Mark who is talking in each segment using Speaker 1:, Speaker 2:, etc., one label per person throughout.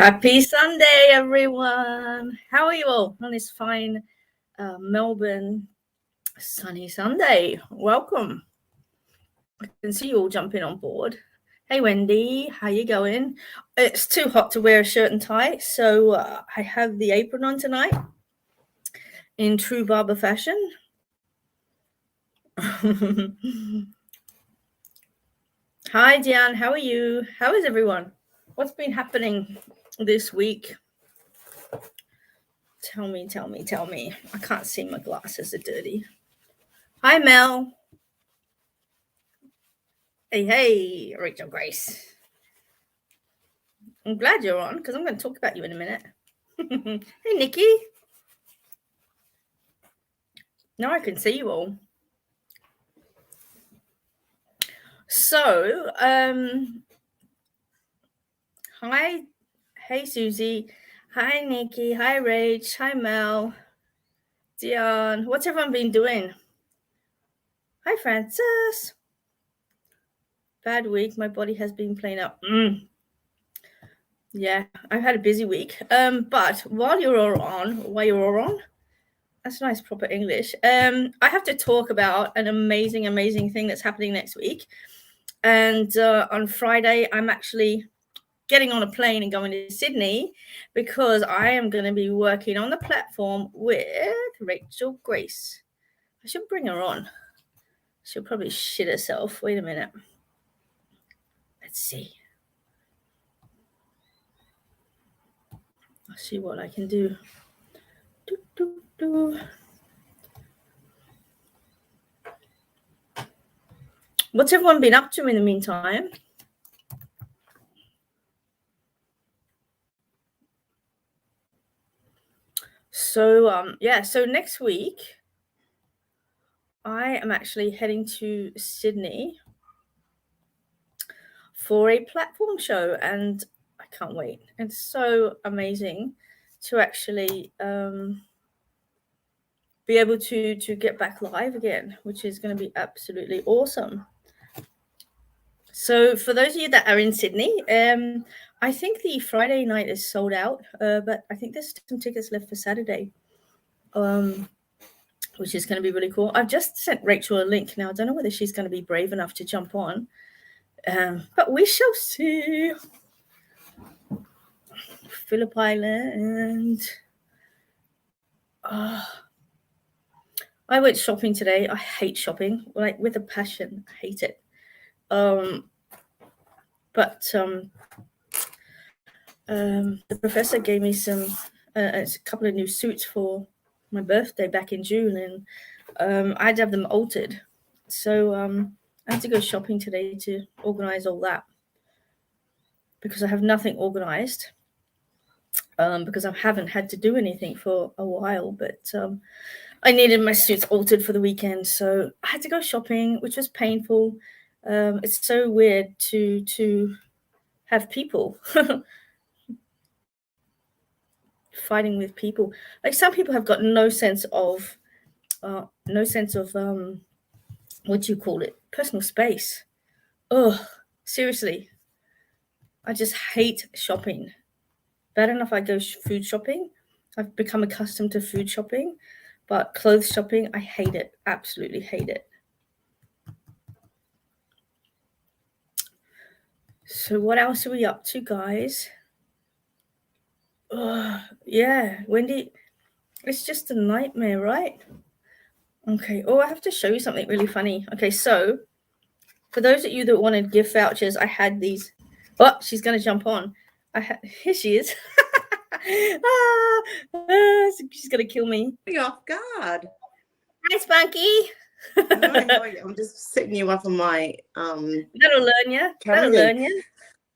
Speaker 1: Happy Sunday, everyone. How are you all on this fine Melbourne sunny Sunday? Welcome. I can see you all jumping on board. Hey, Wendy, how you going? It's too hot to wear a shirt and tie, so I have the apron on tonight in true Barber fashion. Hi, Diane, how are you? How is everyone? What's been happening this week? Tell me. I can't see, my glasses are dirty. Hi, Mel. Hey, Rachel Grace. I'm glad you're on because I'm going to talk about you in a minute. Hey, Nikki. Now I can see you all. So, hi. Hey, Susie. Hi, Nikki. Hi, Rach. Hi, Mel. Dion. What's everyone been doing? Hi, Francis. Bad week. My body has been playing up. Yeah, I've had a busy week. But while you're all on, that's nice, proper English. I have to talk about an amazing thing that's happening next week. And on Friday, I'm actually getting on a plane and going to Sydney because I am going to be working on the platform with Rachel Grace. I should bring her on. She'll probably shit herself. Wait a minute. Let's see. I'll see what I can do. What's everyone been up to in the meantime? So, so next week, I am actually heading to Sydney for a platform show, and I can't wait. It's so amazing to actually be able to get back live again, which is going to be absolutely awesome. So for those of you that are in Sydney, I think the Friday night is sold out, but I think there's some tickets left for Saturday, which is going to be really cool. I've just sent Rachel a link now. I don't know whether she's going to be brave enough to jump on, but we shall see. Phillip Island. I went shopping today. I hate shopping, like with a passion. I hate it. But the professor gave me a couple of new suits for my birthday back in June, and I had to have them altered. So I had to go shopping today to organize all that because I have nothing organized. Because I haven't had to do anything for a while, but I needed my suits altered for the weekend, so I had to go shopping, which was painful. It's so weird to have people fighting with people. Like, some people have got no sense of what do you call it? Personal space. Oh, seriously. I just hate shopping. Bad enough I go food shopping. I've become accustomed to food shopping, but clothes shopping, I hate it. Absolutely hate it. So what else are we up to, guys? Yeah, Wendy, it's just a nightmare, right? Okay. Oh, I have to show you something really funny. Okay, so for those of you that wanted gift vouchers, I had these. Oh, she's going to jump on. Here she is. She's going to kill me.
Speaker 2: Off guard.
Speaker 1: Hi, Spunky.
Speaker 2: I'm just setting you up on my
Speaker 1: That'll learn you.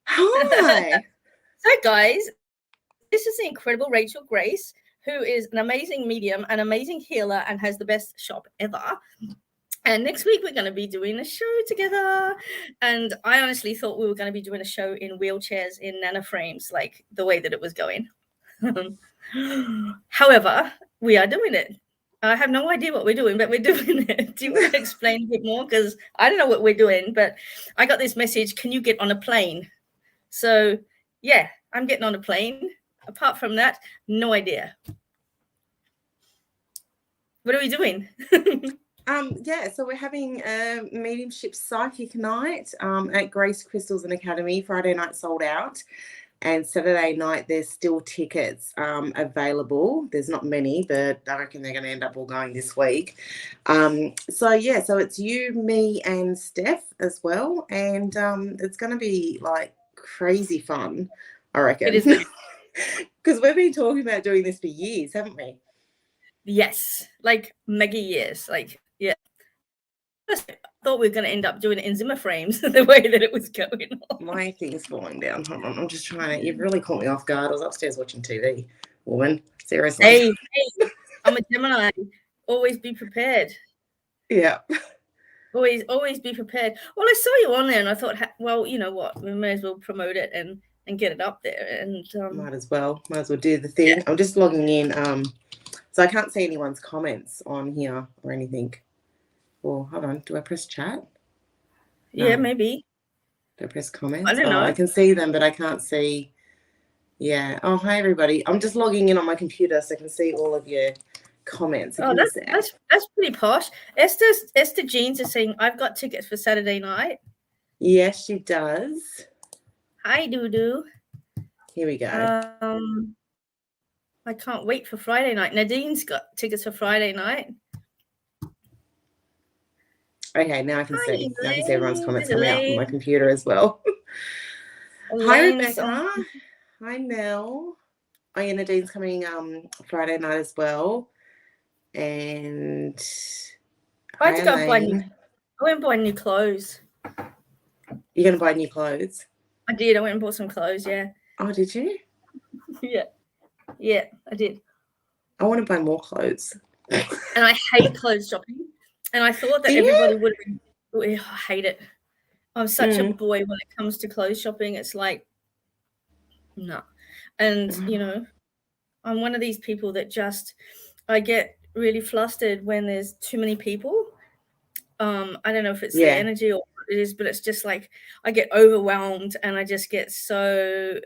Speaker 2: Hi.
Speaker 1: So, guys, this is the incredible Rachel Grace, who is an amazing medium, an amazing healer, and has the best shop ever. And next week, we're going to be doing a show together. And I honestly thought we were going to be doing a show in wheelchairs, in nanoframes, like the way that it was going. However, we are doing it. I have no idea what we're doing, but we're doing it. Do you want to explain a bit more? Because I don't know what we're doing, but I got this message, can you get on a plane? So, yeah, I'm getting on a plane. Apart from that, no idea. What are we doing?
Speaker 2: Yeah, so we're having a mediumship psychic night at Grace Crystals and Academy. Friday night sold out, and Saturday night there's still tickets available. There's not many, but I reckon they're going to end up all going this week. So it's you, me, and Steph as well, and it's going to be like crazy fun, I reckon.
Speaker 1: It is
Speaker 2: because we've been talking about doing this for years, haven't we?
Speaker 1: Yes, like mega years. Like, yeah. I thought we were going to end up doing it in Zimmer frames the way that it was going on.
Speaker 2: My thing's falling down. Hold on, I'm just trying to. You've really caught me off guard. I was upstairs watching TV, woman. Seriously.
Speaker 1: Hey, I'm a Gemini. Always be prepared.
Speaker 2: Yeah.
Speaker 1: Always be prepared. Well, I saw you on there, and I thought, well, you know what, we may as well promote it and get it up there. And
Speaker 2: might as well do the thing. Yeah. I'm just logging in. So I can't see anyone's comments on here or anything. Oh, hold on. Do I press chat?
Speaker 1: No. Yeah, maybe.
Speaker 2: Do I press comments?
Speaker 1: I don't know.
Speaker 2: I can see them, but I can't see. Yeah. Oh, hi everybody. I'm just logging in on my computer so I can see all of your comments.
Speaker 1: Oh, that's pretty posh. Esther Jeans is saying, I've got tickets for Saturday night.
Speaker 2: Yes, she does.
Speaker 1: Hi, Doo-Doo.
Speaker 2: Here we go.
Speaker 1: I can't wait for Friday night. Nadine's got tickets for Friday night.
Speaker 2: Okay, now I can see. Now I can see everyone's comments coming out on my computer as well. Hi, Rebecca. Hi, Mel. Oh, yeah, Nadine's coming Friday night as well. And
Speaker 1: I had to go buy I went and buy new clothes.
Speaker 2: You're going to buy new clothes?
Speaker 1: I did. I went and bought some clothes, yeah.
Speaker 2: Oh, did you?
Speaker 1: Yeah, I did.
Speaker 2: I want to buy more clothes.
Speaker 1: And I hate clothes shopping. And I thought that everybody would have been, I hate it. I'm such a boy when it comes to clothes shopping. It's like, no. And, you know, I'm one of these people that I get really flustered when there's too many people. I don't know if it's the energy or what it is, but it's just like I get overwhelmed and I just get so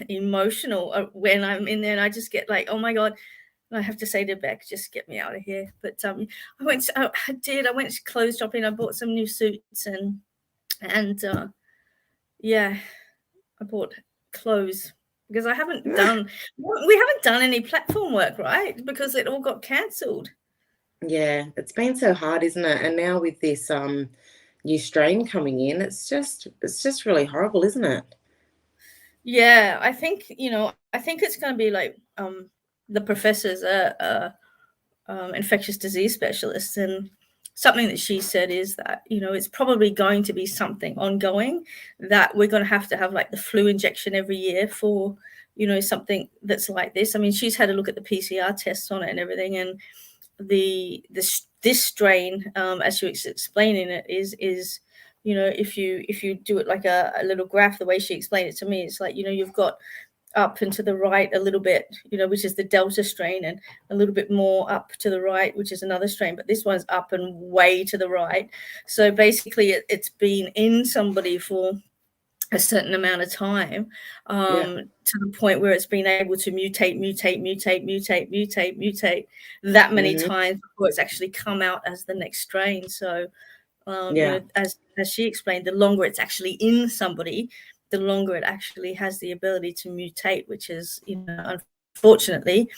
Speaker 1: emotional when I'm in there, and I just get like, oh my God. And I have to say to Bec, just get me out of here. But I went clothes shopping. I bought some new suits and I bought clothes because we haven't done any platform work, right? Because it all got cancelled.
Speaker 2: Yeah, it's been so hard, isn't it? And now with this new strain coming in, it's just really horrible, isn't it?
Speaker 1: Yeah, I think it's going to be like the professor's infectious disease specialist, and something that she said is that, you know, it's probably going to be something ongoing, that we're going to have like the flu injection every year for, you know, something that's like this. I mean, she's had a look at the PCR tests on it and everything, and this strain, as she was explaining it, is you know, if you do it like a little graph, the way she explained it to me, it's like, you know, you've got up and to the right a little bit, you know, which is the Delta strain, and a little bit more up to the right, which is another strain, but this one's up and way to the right. So basically it's been in somebody for a certain amount of time, to the point where it's been able to mutate that many times before it's actually come out as the next strain. So you know, as she explained, the longer it's actually in somebody, the longer it actually has the ability to mutate, which is, you know, unfortunately,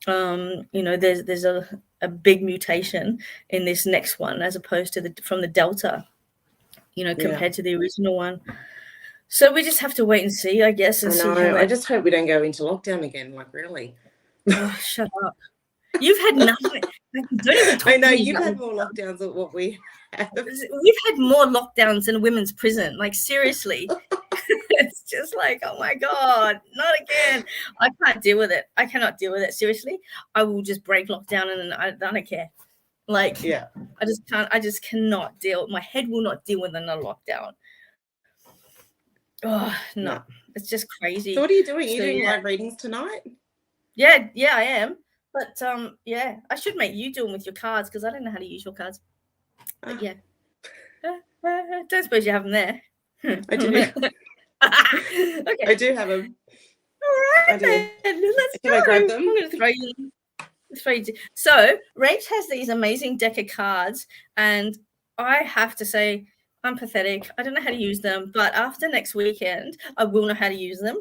Speaker 1: you know, there's a big mutation in this next one as opposed to from the Delta, you know, compared to the original one. So we just have to wait and see, I guess. And
Speaker 2: I know. I just hope we don't go into lockdown again. Like, really?
Speaker 1: Oh, shut up. You've had nothing. Don't even talk
Speaker 2: I know,
Speaker 1: to me
Speaker 2: you've had more lockdowns than what we have.
Speaker 1: We've had more lockdowns in a women's prison. Like, seriously. It's just like, oh my God, not again. I can't deal with it. I cannot deal with it. Seriously. I will just break lockdown and I don't care. Like, I just can't. I just cannot deal. My head will not deal with another lockdown. Oh, no. It's just crazy.
Speaker 2: So what are you doing? Are you doing live readings tonight?
Speaker 1: Yeah, I am. But I should make you do them with your cards, because I don't know how to use your cards. But don't suppose you have them there.
Speaker 2: I do.
Speaker 1: Okay,
Speaker 2: I do have them.
Speaker 1: All
Speaker 2: I
Speaker 1: right,
Speaker 2: do.
Speaker 1: then. Let's
Speaker 2: Can
Speaker 1: go.
Speaker 2: I grab them?
Speaker 1: I'm going to throw you. So Rach has these amazing deck of cards, and I have to say I'm pathetic. I don't know how to use them, but after next weekend, I will know how to use them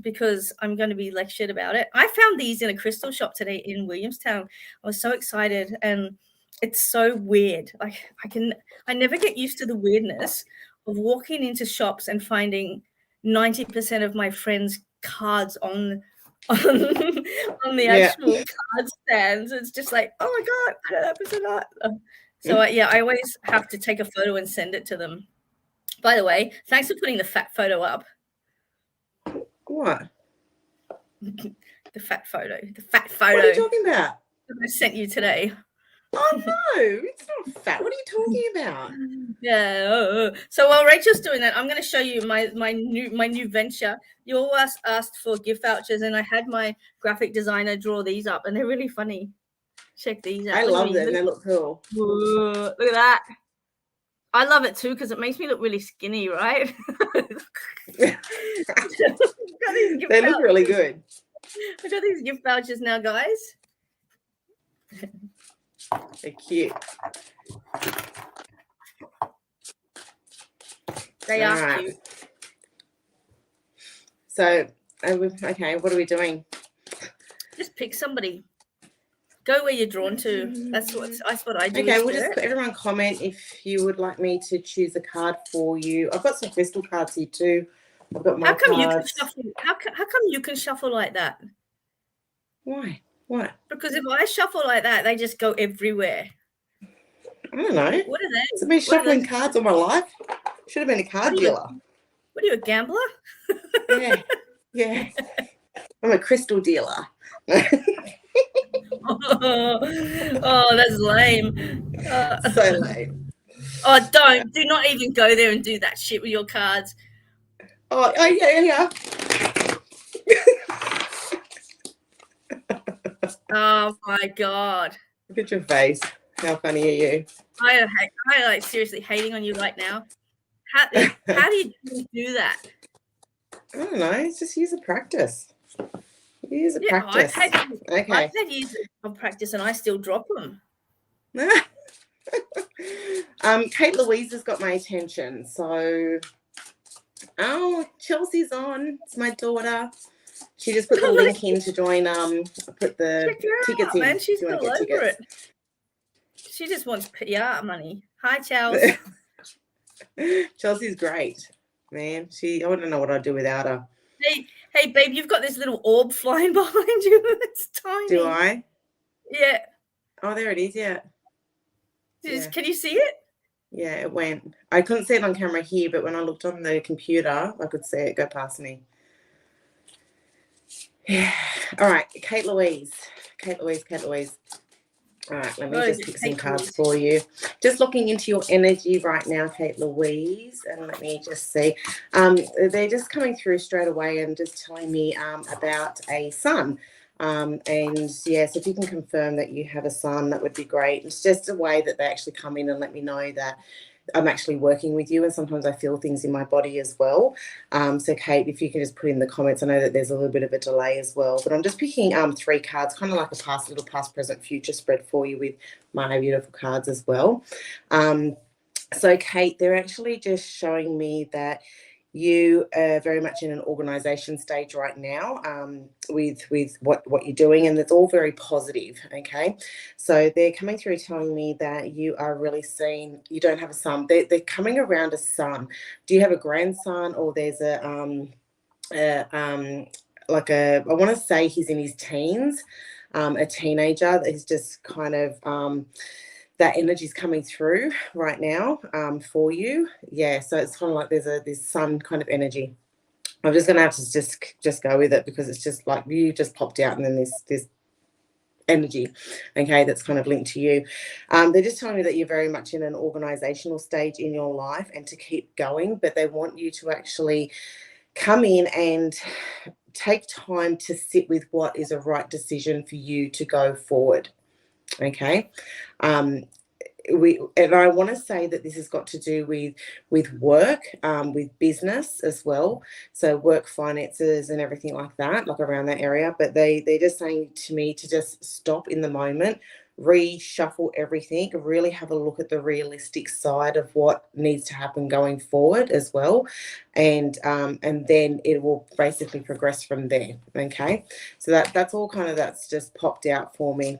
Speaker 1: because I'm going to be lectured about it. I found these in a crystal shop today in Williamstown. I was so excited, and it's so weird. Like I never get used to the weirdness of walking into shops and finding 90% of my friends' cards on the actual card stands. It's just like, oh my god, I don't know if it's or not. So I always have to take a photo and send it to them. By the way, thanks for putting the fat photo up.
Speaker 2: What?
Speaker 1: The fat photo.
Speaker 2: What are you talking about?
Speaker 1: That I sent you today.
Speaker 2: Oh no, it's not fat. What are you talking about?
Speaker 1: Yeah. So while Rachel's doing that, I'm going to show you my new venture. You always asked for gift vouchers, and I had my graphic designer draw these up, and they're really funny. Check these out.
Speaker 2: I love them. They look cool.
Speaker 1: Whoa, look at that. I love it too because it makes me look really skinny, right?
Speaker 2: They look really good.
Speaker 1: I got these gift vouchers now, guys.
Speaker 2: They're cute.
Speaker 1: They are cute.
Speaker 2: So, okay, what are we doing?
Speaker 1: Just pick somebody. Go where you're drawn to. That's what I do.
Speaker 2: Okay, we'll just put everyone comment if you would like me to choose a card for you. I've got some crystal cards here too. I've got my
Speaker 1: How come
Speaker 2: cards.
Speaker 1: you can shuffle? How come you can shuffle like that?
Speaker 2: Why? What?
Speaker 1: Because if I shuffle like that, they just go everywhere.
Speaker 2: I don't know.
Speaker 1: What are they?
Speaker 2: It's been shuffling cards all my life. Should have been a card dealer.
Speaker 1: What are you, a gambler?
Speaker 2: Yeah. I'm a crystal dealer.
Speaker 1: Oh, that's lame.
Speaker 2: So lame.
Speaker 1: Oh, do not even go there and do that shit with your cards.
Speaker 2: Oh yeah.
Speaker 1: Oh my god.
Speaker 2: Look at your face. How funny are you?
Speaker 1: I like seriously hating on you right now. How do you do that?
Speaker 2: I don't know. It's just years of practice. Years of practice.
Speaker 1: I've had years of practice and I still drop them.
Speaker 2: Kate Louise has got my attention. So, Chelsea's on. It's my daughter. She just put the link in to join. Put the tickets in.
Speaker 1: Man, she's all over it. She just wants PR money. Hi, Chelsea.
Speaker 2: Chelsea's great, man. I wouldn't know what I'd do without her.
Speaker 1: Hey, babe, you've got this little orb flying behind you. It's tiny.
Speaker 2: Do I?
Speaker 1: Yeah.
Speaker 2: Oh, there it is. Yeah.
Speaker 1: Can you see it?
Speaker 2: Yeah, it went. I couldn't see it on camera here, but when I looked on the computer, I could see it go past me. Yeah. All right, Kate Louise. All right, let me just pick some cards for you. Just looking into your energy right now, Kate Louise, and let me just see. They're just coming through straight away and just telling me about a son. And yes, if you can confirm that you have a son, that would be great. It's just a way that they actually come in and let me know that I'm actually working with you, and sometimes I feel things in my body as well. So Kate, if you can just put in the comments, I know that there's a little bit of a delay as well, but I'm just picking 3 cards, kind of like a little past, present, future spread for you with my beautiful cards as well. So Kate, they're actually just showing me that you are very much in an organization stage right now with what you're doing, and it's all very positive. Okay, so they're coming through telling me that you are really seeing, you don't have a son. They're coming around a son. Do you have a grandson, or there's I want to say he's in his teens, a teenager that is just kind of that energy is coming through right now for you. Yeah, so it's kind of like there's this sun kind of energy. I'm just going to have to just go with it, because it's just like you just popped out, and then this energy, okay, that's kind of linked to you. They're just telling me that you're very much in an organizational stage in your life and to keep going, but they want you to actually come in and take time to sit with what is a right decision for you to go forward. Okay. I want to say that this has got to do with work, with business as well. So work, finances, and everything like that, like around that area. But they're just saying to me to just stop in the moment, reshuffle everything, really have a look at the realistic side of what needs to happen going forward as well, and then it will basically progress from there. Okay, so that's all kind of that's just popped out for me.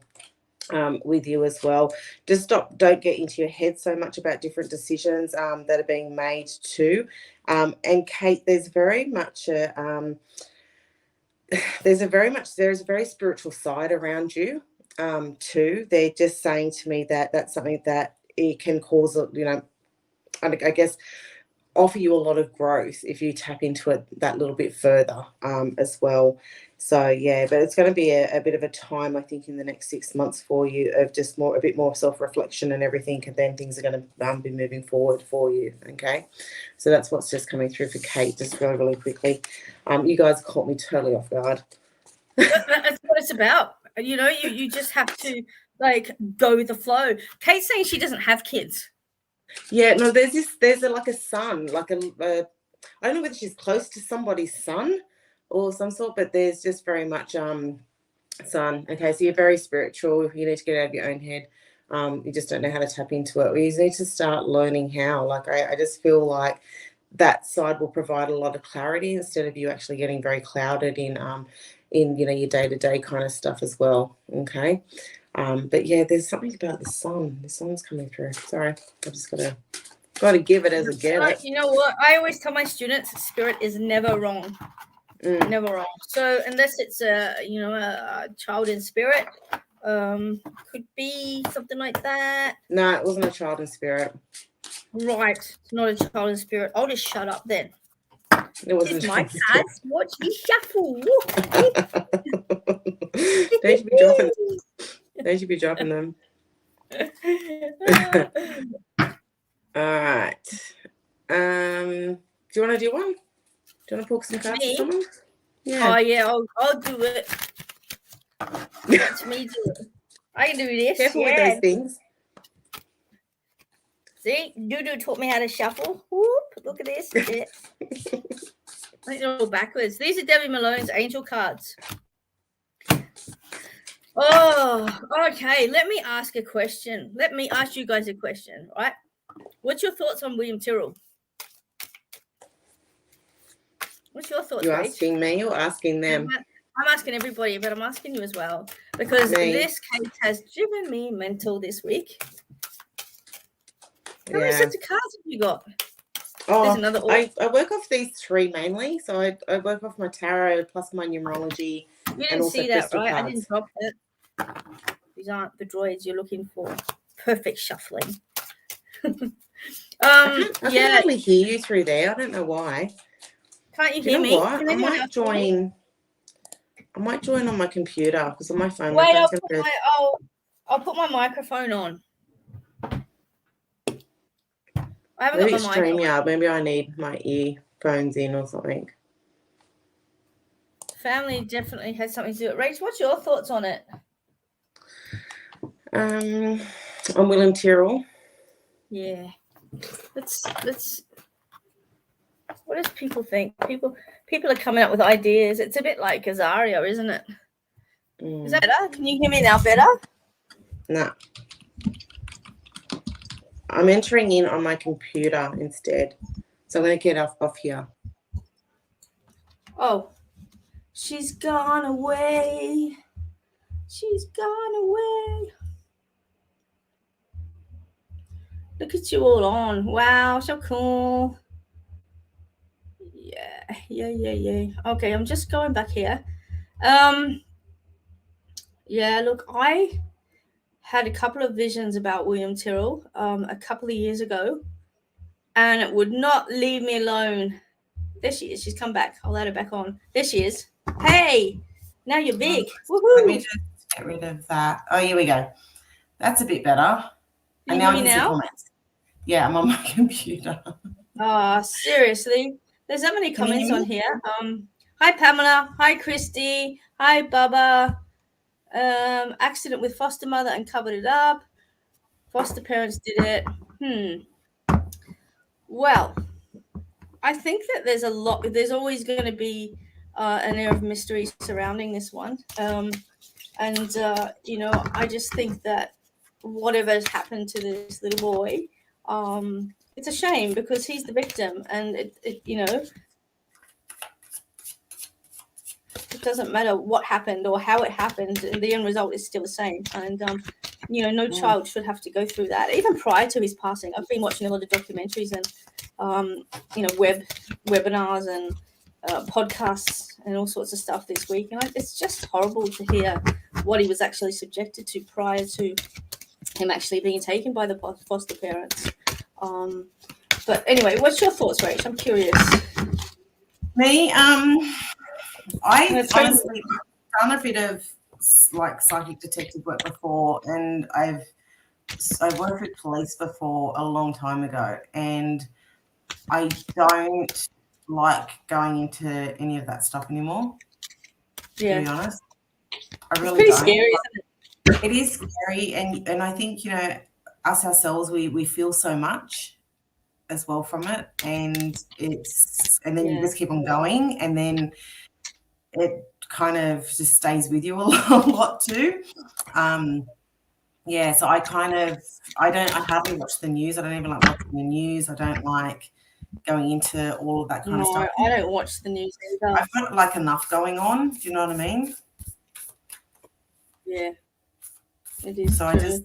Speaker 2: With you as well, just don't get into your head so much about different decisions that are being made too. And Kate, there's very much there's a very spiritual side around you too. They're just saying to me that that's something that it can cause I guess offer you a lot of growth if you tap into it that little bit further as well. So yeah, but it's going to be a bit of a time, I think, in the next 6 months for you of just a bit more self-reflection and everything, and then things are going to be moving forward for you. Okay, so that's what's just coming through for Kate, just really quickly. You guys caught me totally off guard.
Speaker 1: That's what it's about. You just have to go with the flow. Kate's saying she doesn't have kids.
Speaker 2: Yeah, no, there's like a son, I don't know whether she's close to somebody's son or some sort, but there's just very much son. Okay, so you're very spiritual. You need to get out of your own head. You just don't know how to tap into it. You need to start learning how. I just feel like that side will provide a lot of clarity instead of you actually getting very clouded in your day-to-day kind of stuff as well. Okay. But yeah, there's something about the sun. The sun's coming through. Sorry, I just gotta give it as a get it.
Speaker 1: You know what? I always tell my students, spirit is never wrong. Never wrong. So unless it's a child in spirit, could be something like that.
Speaker 2: No, it wasn't a child in spirit.
Speaker 1: Right, it's not a child in spirit. I'll just shut up then.
Speaker 2: It wasn't
Speaker 1: my cat. Watch me shuffle.
Speaker 2: They should be dropping them. All right. Do you want to do one? Do you want to pull some cards for someone?
Speaker 1: Yeah. Oh yeah, I'll do it. Let me do it. I can do this.
Speaker 2: Careful with those things.
Speaker 1: See, Dudu taught me how to shuffle. Whoop, look at this. Yeah. I think they're all backwards. These are Debbie Malone's angel cards. Oh, okay. Let me ask a question. Let me ask you guys a question, right? What's your thoughts on William Tyrrell? What's your thoughts?
Speaker 2: You're asking me or asking them?
Speaker 1: I'm asking everybody, but I'm asking you as well because this case has driven me mental this week. How many sets of cards have you got?
Speaker 2: Oh, I work off these three mainly. So I work off my tarot plus my numerology.
Speaker 1: You didn't see that, right? Cards. I didn't drop it. These aren't the droids you're looking for. Perfect shuffling.
Speaker 2: I can hardly hear you through there. I don't know why.
Speaker 1: Can't you hear me?
Speaker 2: What? I might join on my computer because on my phone.
Speaker 1: Wait, I'll put my microphone on. I haven't got my
Speaker 2: StreamYard. Maybe I need my earphones in or something.
Speaker 1: Family definitely has something to do with it. Rach, what's your thoughts on it?
Speaker 2: On William Tyrrell.
Speaker 1: Yeah. Let's. What does people think? People are coming up with ideas. It's a bit like Azaria, isn't it? Is that better? Can you hear me now better?
Speaker 2: No. I'm entering in on my computer instead. So I'm going to get off here.
Speaker 1: Oh. She's gone away. She's gone away. Look at you all on. Wow, so cool. Yeah. Okay, I'm just going back here. Yeah, look, I had a couple of visions about William Tyrrell a couple of years ago, and it would not leave me alone. There she is. She's come back. I'll let her back on. There she is. Hey, now you're big. Woohoo.
Speaker 2: Let me just get rid of that. Oh, here we go. That's a bit better. And now I can see comments. Yeah, I'm on my computer.
Speaker 1: Oh, seriously. There's that many comments on here. Hi, Pamela. Hi, Christy. Hi, Bubba. Accident with foster mother and covered it up. foster parents did it. Well, I think that there's always going to be an air of mystery surrounding this one. I just think that whatever has happened to this little boy, it's a shame because he's the victim, and it doesn't matter what happened or how it happened. The end result is still the same, and no child should have to go through that. Even prior to his passing, I've been watching a lot of documentaries and webinars and podcasts and all sorts of stuff this week, and it's just horrible to hear what he was actually subjected to prior to him actually being taken by the foster parents. But anyway, what's your thoughts, Rach? I'm curious.
Speaker 2: Me, I've honestly done a bit of like psychic detective work before, and I've worked with police before a long time ago, and I don't like going into any of that stuff anymore.
Speaker 1: Yeah.
Speaker 2: To be honest, I really
Speaker 1: pretty
Speaker 2: don't.
Speaker 1: Scary, isn't it?
Speaker 2: It is scary, and I think us ourselves, we feel so much as well from it, and then you just keep on going, and then it kind of just stays with you a lot too. So I hardly watch the news. I don't even like watching the news. I don't like going into all of that kind of stuff.
Speaker 1: I don't watch the news either.
Speaker 2: I've got like enough going on. Do you know what I mean?
Speaker 1: Yeah, it is.
Speaker 2: So
Speaker 1: true.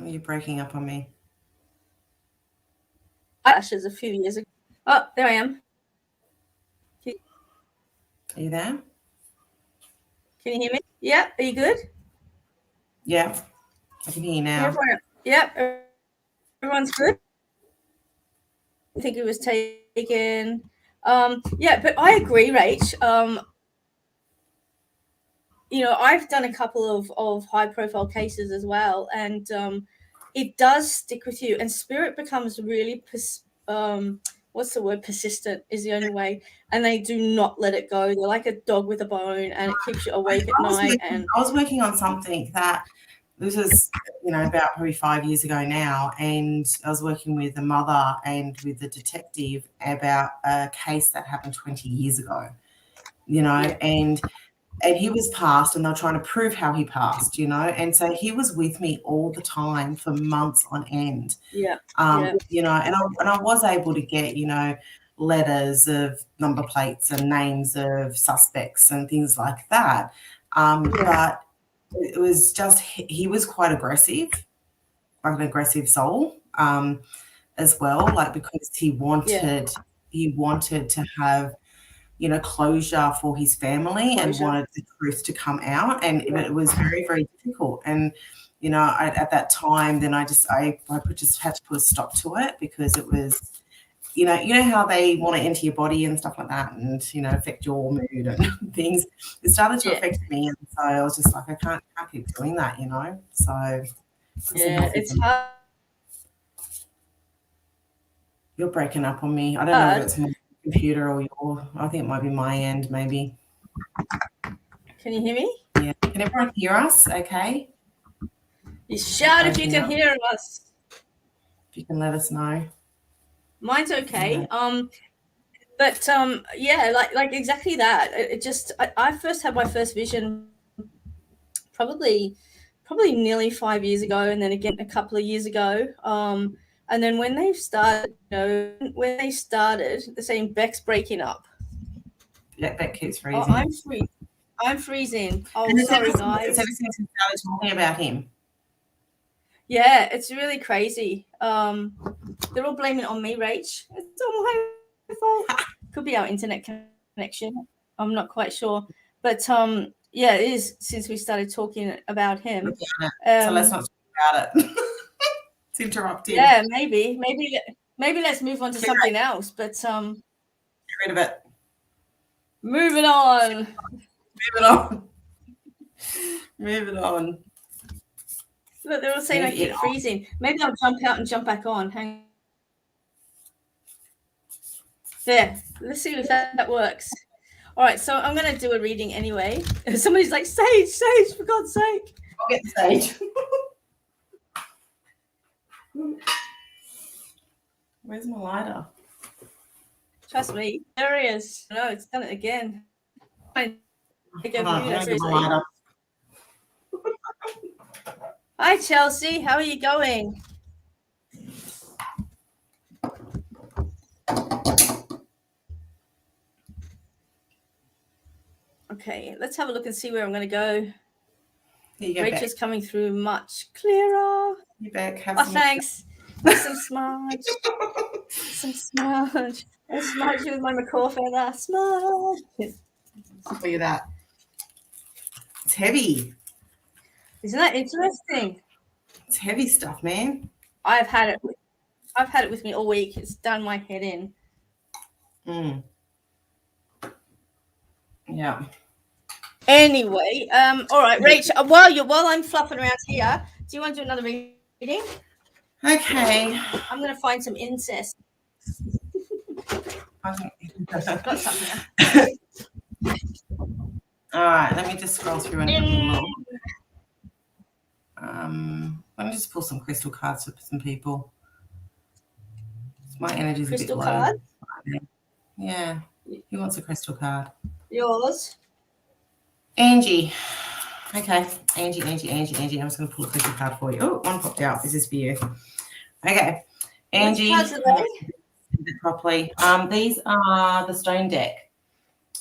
Speaker 2: You're breaking up on me.
Speaker 1: Ashes a few years ago. Oh, there I am.
Speaker 2: Are you there?
Speaker 1: Can you hear me? Yeah. Are you good?
Speaker 2: Yeah, I can hear you now.
Speaker 1: Everyone's good. I think it was taken. But I agree, Rach. I've done a couple of high-profile cases as well, and it does stick with you. And spirit becomes really persistent is the only way, and they do not let it go. They're like a dog with a bone, and it keeps you awake at night. And
Speaker 2: I was working on something that this was about probably 5 years ago now, and I was working with the mother and with the detective about a case that happened 20 years ago, and he was passed, and they were trying to prove how he passed, and so he was with me all the time for months on end. And I was able to get, letters of number plates and names of suspects and things like that. But it was just, he was quite aggressive, like an aggressive soul, as well, like because he wanted to have, closure for his family and wanted the truth to come out, and it was very, very difficult. And at that time, then I just had to put a stop to it, because it was, how they want to enter your body and stuff like that, and affect your mood and things. It started to affect me, and so I was just like, I can't keep doing that, So
Speaker 1: it's hard.
Speaker 2: You're breaking up on me. I don't know if it's my computer or I think it might be my end, maybe.
Speaker 1: Can you hear me?
Speaker 2: Yeah. Can everyone hear us? Okay.
Speaker 1: You shout if you can hear us.
Speaker 2: If you can let us know.
Speaker 1: Mine's okay. But like exactly that. It just I first had my first vision probably nearly 5 years ago, and then again a couple of years ago. And then when they started, they're saying Bec's breaking up.
Speaker 2: Yeah, Bec keeps freezing.
Speaker 1: Oh, I'm freezing. Oh, sorry, guys.
Speaker 2: Ever since we started talking about him.
Speaker 1: Yeah, it's really crazy. They're all blaming it on me, Rach. It's all my fault. Could be our internet connection. I'm not quite sure. But it is since we started talking about him.
Speaker 2: So let's not talk about it. It's interrupting.
Speaker 1: Yeah, maybe let's move on to something else. But
Speaker 2: get rid of it.
Speaker 1: Moving on. Look, they're all saying I keep freezing. Maybe I'll jump out and jump back on. Hang on. There. Let's see if that works. All right, so I'm gonna do a reading anyway. Somebody's like, Sage, for God's sake.
Speaker 2: I'll get the sage. Where's my lighter?
Speaker 1: Trust me, there he is. No, it's done it again.
Speaker 2: Hold on, I'm gonna get my lighter.
Speaker 1: Hi, Chelsea. How are you going? Okay, let's have a look and see where I'm going to go. Rachel's coming through much clearer.
Speaker 2: You back.
Speaker 1: Thanks. Some smudge. Some smudge. I smudge you with my macaw feather. Smudge.
Speaker 2: Look at that. It's heavy.
Speaker 1: Isn't that interesting?
Speaker 2: It's heavy stuff, man.
Speaker 1: I've had it with me all week. It's done my head in.
Speaker 2: Yeah.
Speaker 1: Anyway, all right, Rach. While I'm fluffing around here, do you want to do another reading?
Speaker 2: Okay.
Speaker 1: I'm gonna find some incest. Got something there.
Speaker 2: All right, let me just scroll through and have a look. Let me just pull some crystal cards for some people. My energy's
Speaker 1: crystal
Speaker 2: a bit
Speaker 1: card?
Speaker 2: low. Yeah. Who wants a crystal card?
Speaker 1: Yours.
Speaker 2: Angie. Okay. Angie. I'm just going to pull a crystal card for you. Oh, one popped out. This is for you. Okay. Angie.
Speaker 1: Which cards are they?
Speaker 2: Properly. These are the stone deck.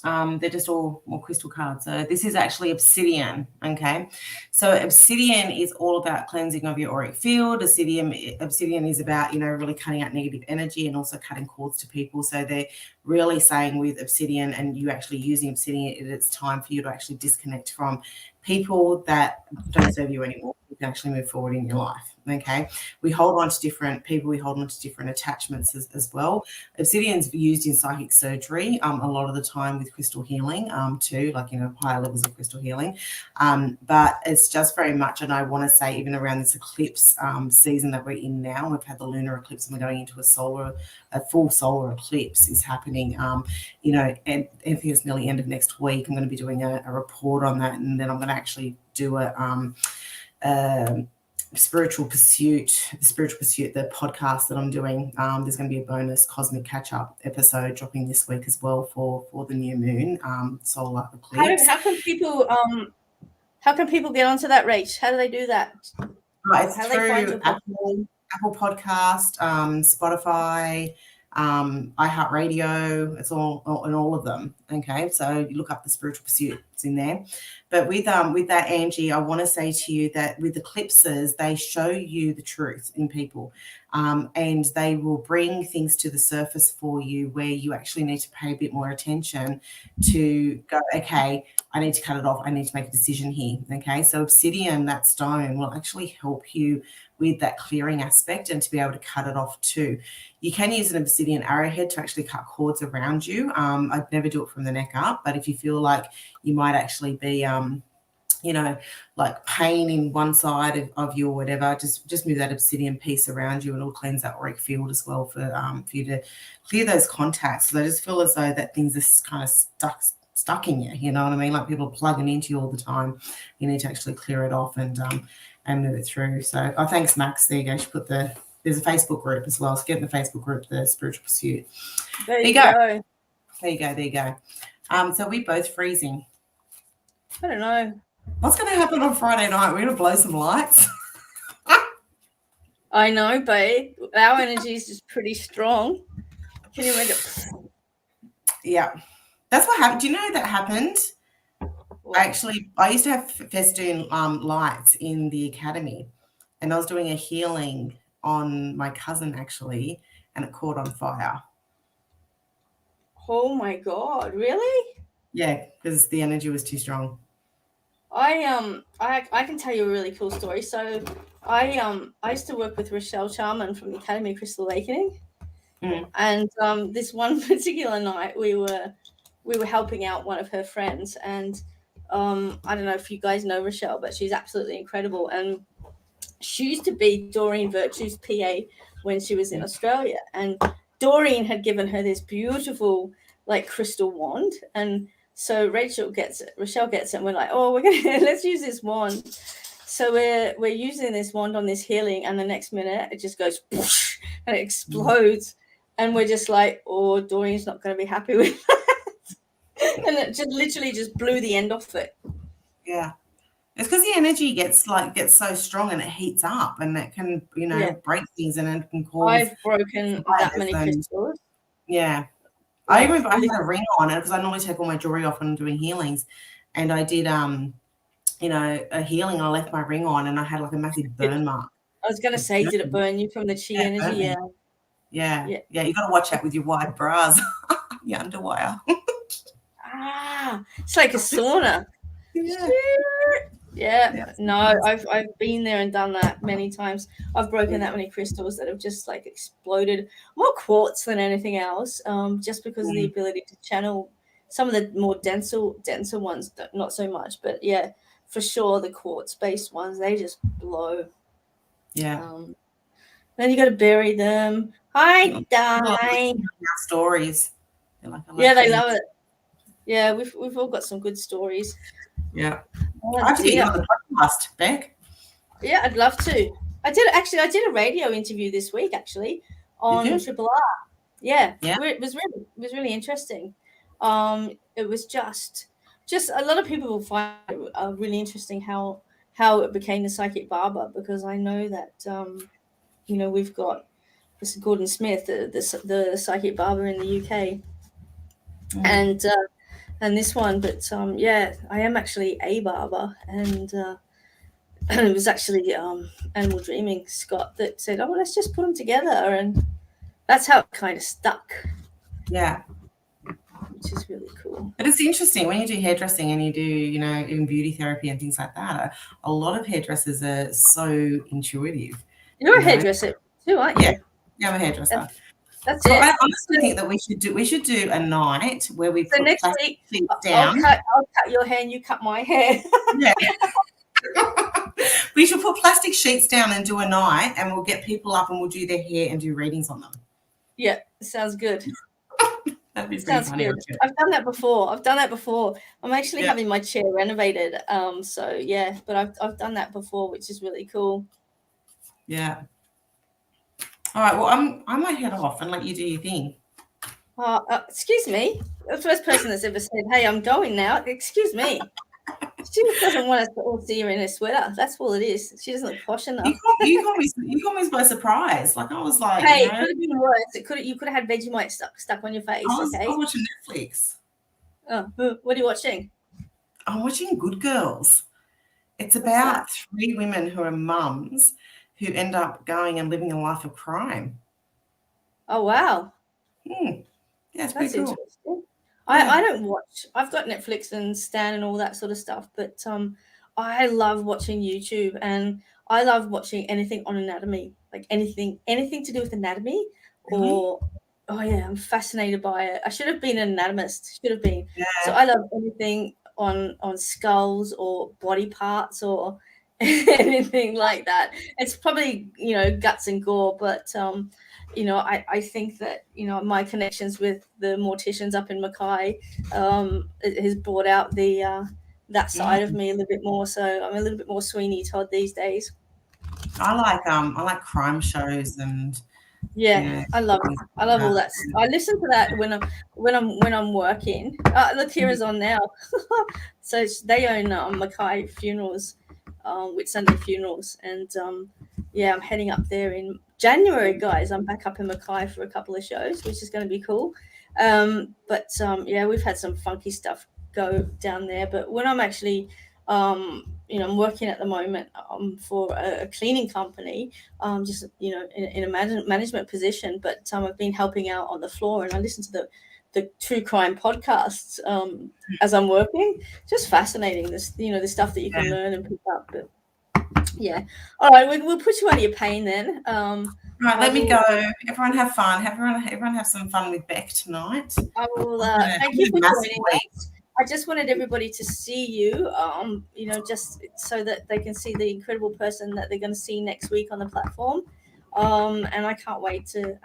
Speaker 2: They're just all more crystal cards. So this is actually obsidian, okay? So obsidian is all about cleansing of your auric field. Obsidian is about, really cutting out negative energy and also cutting cords to people. So they're really saying with obsidian and you actually using obsidian, it's time for you to actually disconnect from people that don't serve you anymore. You can actually move forward in your life, okay? We hold on to different people. We hold on to different attachments as well. Obsidian's used in psychic surgery a lot of the time with crystal healing too, like, higher levels of crystal healing. But it's just very much, and I want to say even around this eclipse season that we're in now, we've had the lunar eclipse and we're going into a full solar eclipse is happening, and I think it's nearly end of next week. I'm going to be doing a report on that, and then I'm going to actually do a spiritual pursuit, the podcast that I'm doing. There's going to be a bonus cosmic catch-up episode dropping this week as well for the new moon solar eclipse.
Speaker 1: How can people get onto that, Rach? How do they do that?
Speaker 2: It's through Apple Podcast, Spotify, iHeartRadio. It's all in all of them. Okay, so you look up the spiritual pursuit; it's in there. But with that, Angie, I want to say to you that with eclipses, they show you the truth in people, and they will bring things to the surface for you where you actually need to pay a bit more attention to go, okay, I need to cut it off. I need to make a decision here. Okay, so obsidian, that stone, will actually help you with that clearing aspect and to be able to cut it off too. You can use an obsidian arrowhead to actually cut cords around you. I'd never do it from the neck up, but if you feel like you might actually be, like pain in one side of you or whatever, just move that obsidian piece around you and it'll cleanse that auric field as well for you to clear those contacts. So I just feel as though that things are kind of stuck in you, you know what I mean? Like people plugging into you all the time. You need to actually clear it off and move it through. So thanks, Max. There you go. She put there's a Facebook group as well. So get in the Facebook group, the Spiritual Pursuit.
Speaker 1: There you go.
Speaker 2: There you go. So we're both freezing.
Speaker 1: I don't know.
Speaker 2: What's going to happen on Friday night? We're going to blow some lights.
Speaker 1: I know, babe. Our energy is just pretty strong. Can you imagine?
Speaker 2: Yeah. That's what happened. Do you know that happened? I used to have festoon lights in the academy, and I was doing a healing on my cousin actually, and it caught on fire.
Speaker 1: Oh my God! Really?
Speaker 2: Yeah, because the energy was too strong.
Speaker 1: I can tell you a really cool story. So I used to work with Rochelle Charman from the Academy of Crystal Awakening, and this one particular night we were helping out one of her friends, and I don't know if you guys know Rochelle, but she's absolutely incredible. And she used to be Doreen Virtue's PA when she was in Australia. And Doreen had given her this beautiful, like, crystal wand. And So Rochelle gets it, and we're like, oh, we're gonna let's use this wand. So we're using this wand on this healing, and the next minute it just goes whoosh, and it explodes, and we're just like, oh, Doreen's not going to be happy with that, and it just literally just blew the end off it.
Speaker 2: Yeah, it's because the energy gets so strong and it heats up, and it can break things, and it can cause.
Speaker 1: I've broken that many crystals.
Speaker 2: Yeah. I remember I had a ring on it because I normally take all my jewelry off when I'm doing healings, and I did a healing. I left my ring on, and I had like a massive burn mark.
Speaker 1: I was going to say, did it burn you from the chi energy?
Speaker 2: Yeah. You got to watch out with your wide bras, your underwire.
Speaker 1: It's like a sauna. Yeah. No, I've been there and done that many times. I've broken that many crystals that have just like exploded. More quartz than anything else, just because of the ability to channel some of the more denser ones, not so much. But yeah, for sure, the quartz-based ones, they just blow.
Speaker 2: Yeah.
Speaker 1: Then you got to bury them. Hi, Di.
Speaker 2: Stories.
Speaker 1: Yeah, they love it. Yeah, we've all got some good stories.
Speaker 2: Yeah. I have to get you on the podcast, Bec.
Speaker 1: Yeah, I'd love to. I did a radio interview this week actually on Triple R. Yeah. It was really interesting. It was just a lot of people will find it really interesting how it became the Psychic Barber, because I know that we've got this Gordon Smith, the Psychic Barber in the UK, and this one, but I am actually a barber, and it was actually Animal Dreaming Scott that said, oh, let's just put them together, and that's how it kind of stuck.
Speaker 2: Yeah,
Speaker 1: which is really cool.
Speaker 2: But it's interesting when you do hairdressing and you do even beauty therapy and things like that. A lot of hairdressers are so intuitive.
Speaker 1: You're a hairdresser too, aren't you?
Speaker 2: Yeah, I'm a hairdresser.
Speaker 1: That's it.
Speaker 2: I honestly think that we should do a night where we put
Speaker 1: next
Speaker 2: plastic
Speaker 1: week
Speaker 2: down.
Speaker 1: I'll cut your hair and you cut my hair.
Speaker 2: Yeah. We should put plastic sheets down and do a night, and we'll get people up and we'll do their hair and do readings on them.
Speaker 1: Yeah, sounds good.
Speaker 2: That'd be pretty funny.
Speaker 1: Good. I've done that before. I'm actually having my chair renovated. So yeah, but I've done that before, which is really cool.
Speaker 2: Yeah. All right. Well, I might head off and let you do your thing.
Speaker 1: Excuse me. The first person that's ever said, "Hey, I'm going now." Excuse me. She just doesn't want us to all see her in a sweater. That's all it is. She doesn't look posh enough.
Speaker 2: You caught me by surprise. Like I was like,
Speaker 1: hey, it could have been worse. You could have had Vegemite stuck on your face. I was
Speaker 2: watching Netflix.
Speaker 1: Oh, what are you watching?
Speaker 2: I'm watching Good Girls. It's about 3 women who are mums who end up going and living a life of crime.
Speaker 1: Oh wow.
Speaker 2: Yeah, it's pretty cool.
Speaker 1: Interesting. I don't watch. I've got Netflix and Stan and all that sort of stuff, but I love watching YouTube, and I love watching anything on anatomy, like anything to do with anatomy. Or I'm fascinated by it. I should have been an anatomist. Should have been. Yeah. So I love anything on skulls or body parts or anything like that. It's probably guts and gore, but I think that my connections with the morticians up in Mackay has brought out the that side of me a little bit more. So I'm a little bit more Sweeney Todd these days.
Speaker 2: I like crime shows and
Speaker 1: I love all that. I listen to that when I'm working. Look, Kira's on now. So they own Mackay Funerals, with Sunday Funerals, and I'm heading up there in January, guys. I'm back up in Mackay for a couple of shows, which is going to be cool. But we've had some funky stuff go down there. But when I'm actually I'm working at the moment for a cleaning company, just in a management position, but I've been helping out on the floor, and I listen to the true crime podcasts as I'm working. Just fascinating, the stuff that you can learn and pick up. But all right, we'll put you under your pain then.
Speaker 2: Right, let me go. Everyone have fun. Everyone have some fun with Bec tonight.
Speaker 1: I will. Thank you for joining us. I just wanted everybody to see you, just so that they can see the incredible person that they're going to see next week on the platform. And I can't wait to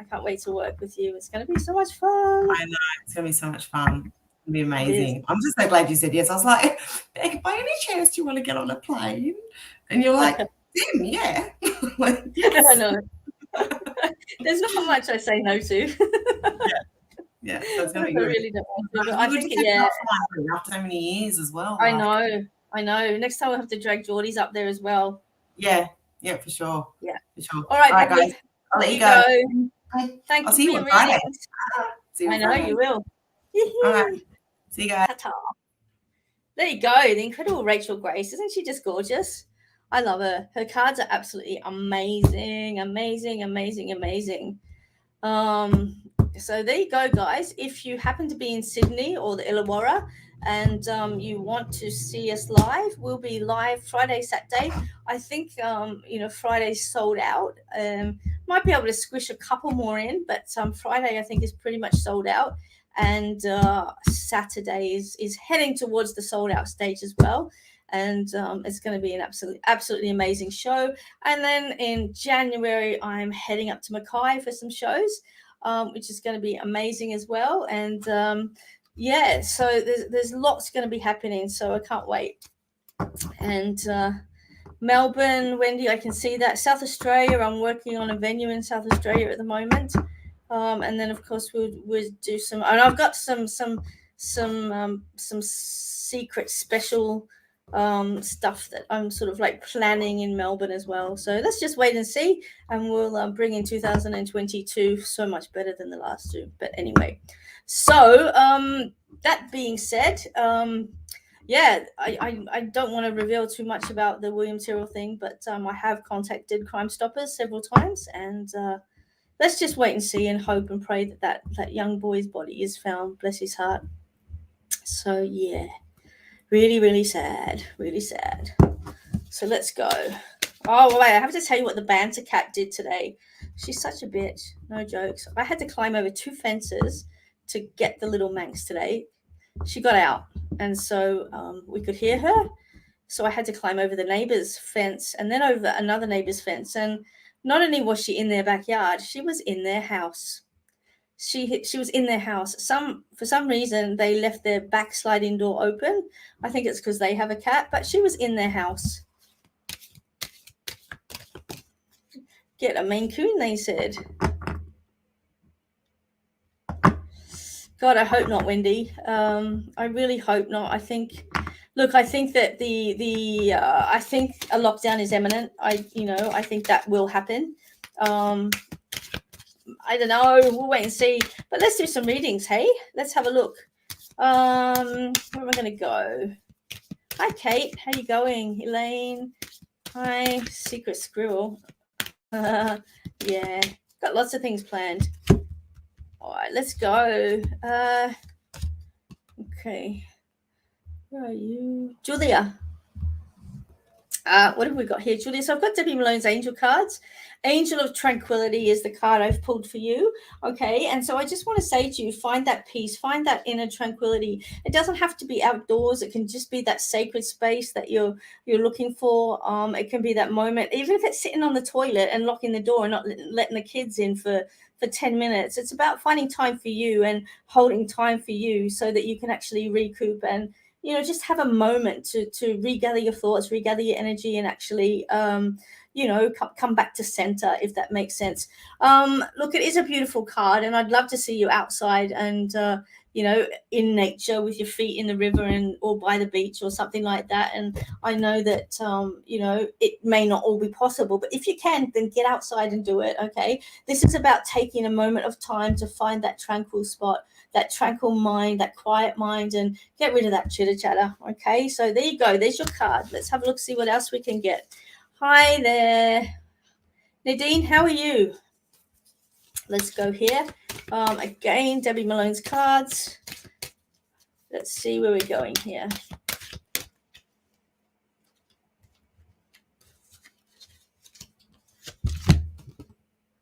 Speaker 1: work with you. It's going to be so much fun.
Speaker 2: I know, it's going to be so much fun. It'd be amazing. I'm just so glad you said yes. I was like, Beck, by any chance do you want to get on a plane? And you're like, Tim, yeah. Like, yes.
Speaker 1: I know. There's not much I say no to.
Speaker 2: Yeah, so it's going to be
Speaker 1: I
Speaker 2: good.
Speaker 1: really don't want to. But I think,
Speaker 2: After so many years as well.
Speaker 1: I know. Next time we'll have to drag Geordie's up there as well.
Speaker 2: Yeah, for sure.
Speaker 1: Yeah.
Speaker 2: For sure.
Speaker 1: All right,
Speaker 2: guys. I'll let you go.
Speaker 1: Thank
Speaker 2: I'll
Speaker 1: you
Speaker 2: see
Speaker 1: for
Speaker 2: you
Speaker 1: your
Speaker 2: on Friday.
Speaker 1: readings. I know you will.
Speaker 2: All right. See you guys.
Speaker 1: Ta-ta. There you go. The incredible Rachel Grace. Isn't she just gorgeous? I love her. Her cards are absolutely amazing. So there you go, guys. If you happen to be in Sydney or the Illawarra and you want to see us live, we'll be live Friday, Saturday. I think Friday's sold out. Might be able to squish a couple more in, but Friday I think is pretty much sold out. And Saturday is heading towards the sold out stage as well. And it's going to be an absolutely amazing show. And then in January, I'm heading up to Mackay for some shows, which is going to be amazing as well. And so there's lots going to be happening. So I can't wait. And Melbourne, Wendy, I can see that. South Australia, I'm working on a venue in South Australia at the moment. And then of course we'll do some, and I've got some secret special stuff that I'm sort of like planning in Melbourne as well. So let's just wait and see, and we'll bring in 2022 so much better than the last two. But anyway, so that being said, I don't want to reveal too much about the William Tyrrell thing, but I have contacted Crime Stoppers several times, and let's just wait and see and hope and pray that young boy's body is found. Bless his heart. So yeah, really, really sad. Really sad. So let's go. Oh, wait, I have to tell you what the Banter cat did today. She's such a bitch. No jokes. I had to climb over 2 fences to get the little Manx today. She got out, and so we could hear her. So I had to climb over the neighbor's fence and then over another neighbor's fence. And not only was she in their backyard, she was in their house. She was in their house. For some reason, they left their back sliding door open. I think it's because they have a cat, but she was in their house. Get a Maine Coon, they said. God, I hope not, Wendy. I really hope not. I think that I think a lockdown is imminent. I think that will happen. I don't know. We'll wait and see. But let's do some readings, hey? Let's have a look. Where am I going to go? Hi, Kate. How you going? Elaine. Hi, Secret Squirrel. Yeah, got lots of things planned. All right, let's go. Okay. Where are you? Julia. What have we got here, Julia? So I've got Debbie Malone's angel cards. Angel of Tranquility is the card I've pulled for you. Okay. And so I just want to say to you, find that peace, find that inner tranquility. It doesn't have to be outdoors. It can just be that sacred space that you're looking for. It can be that moment, even if it's sitting on the toilet and locking the door and not letting the kids in for 10 minutes. It's about finding time for you and holding time for you so that you can actually recoup and, just have a moment to regather your thoughts, regather your energy, and actually, come back to center, if that makes sense. Look, it is a beautiful card, and I'd love to see you outside and, in nature with your feet in the river or by the beach or something like that. And I know that, it may not all be possible, but if you can, then get outside and do it. Okay. This is about taking a moment of time to find that tranquil spot, that tranquil mind, that quiet mind, and get rid of that chitter chatter. Okay. So there you go. There's your card. Let's have a look, see what else we can get. Hi there. Nadine, how are you? Let's go here. Again, Debbie Malone's cards. Let's see where we're going here.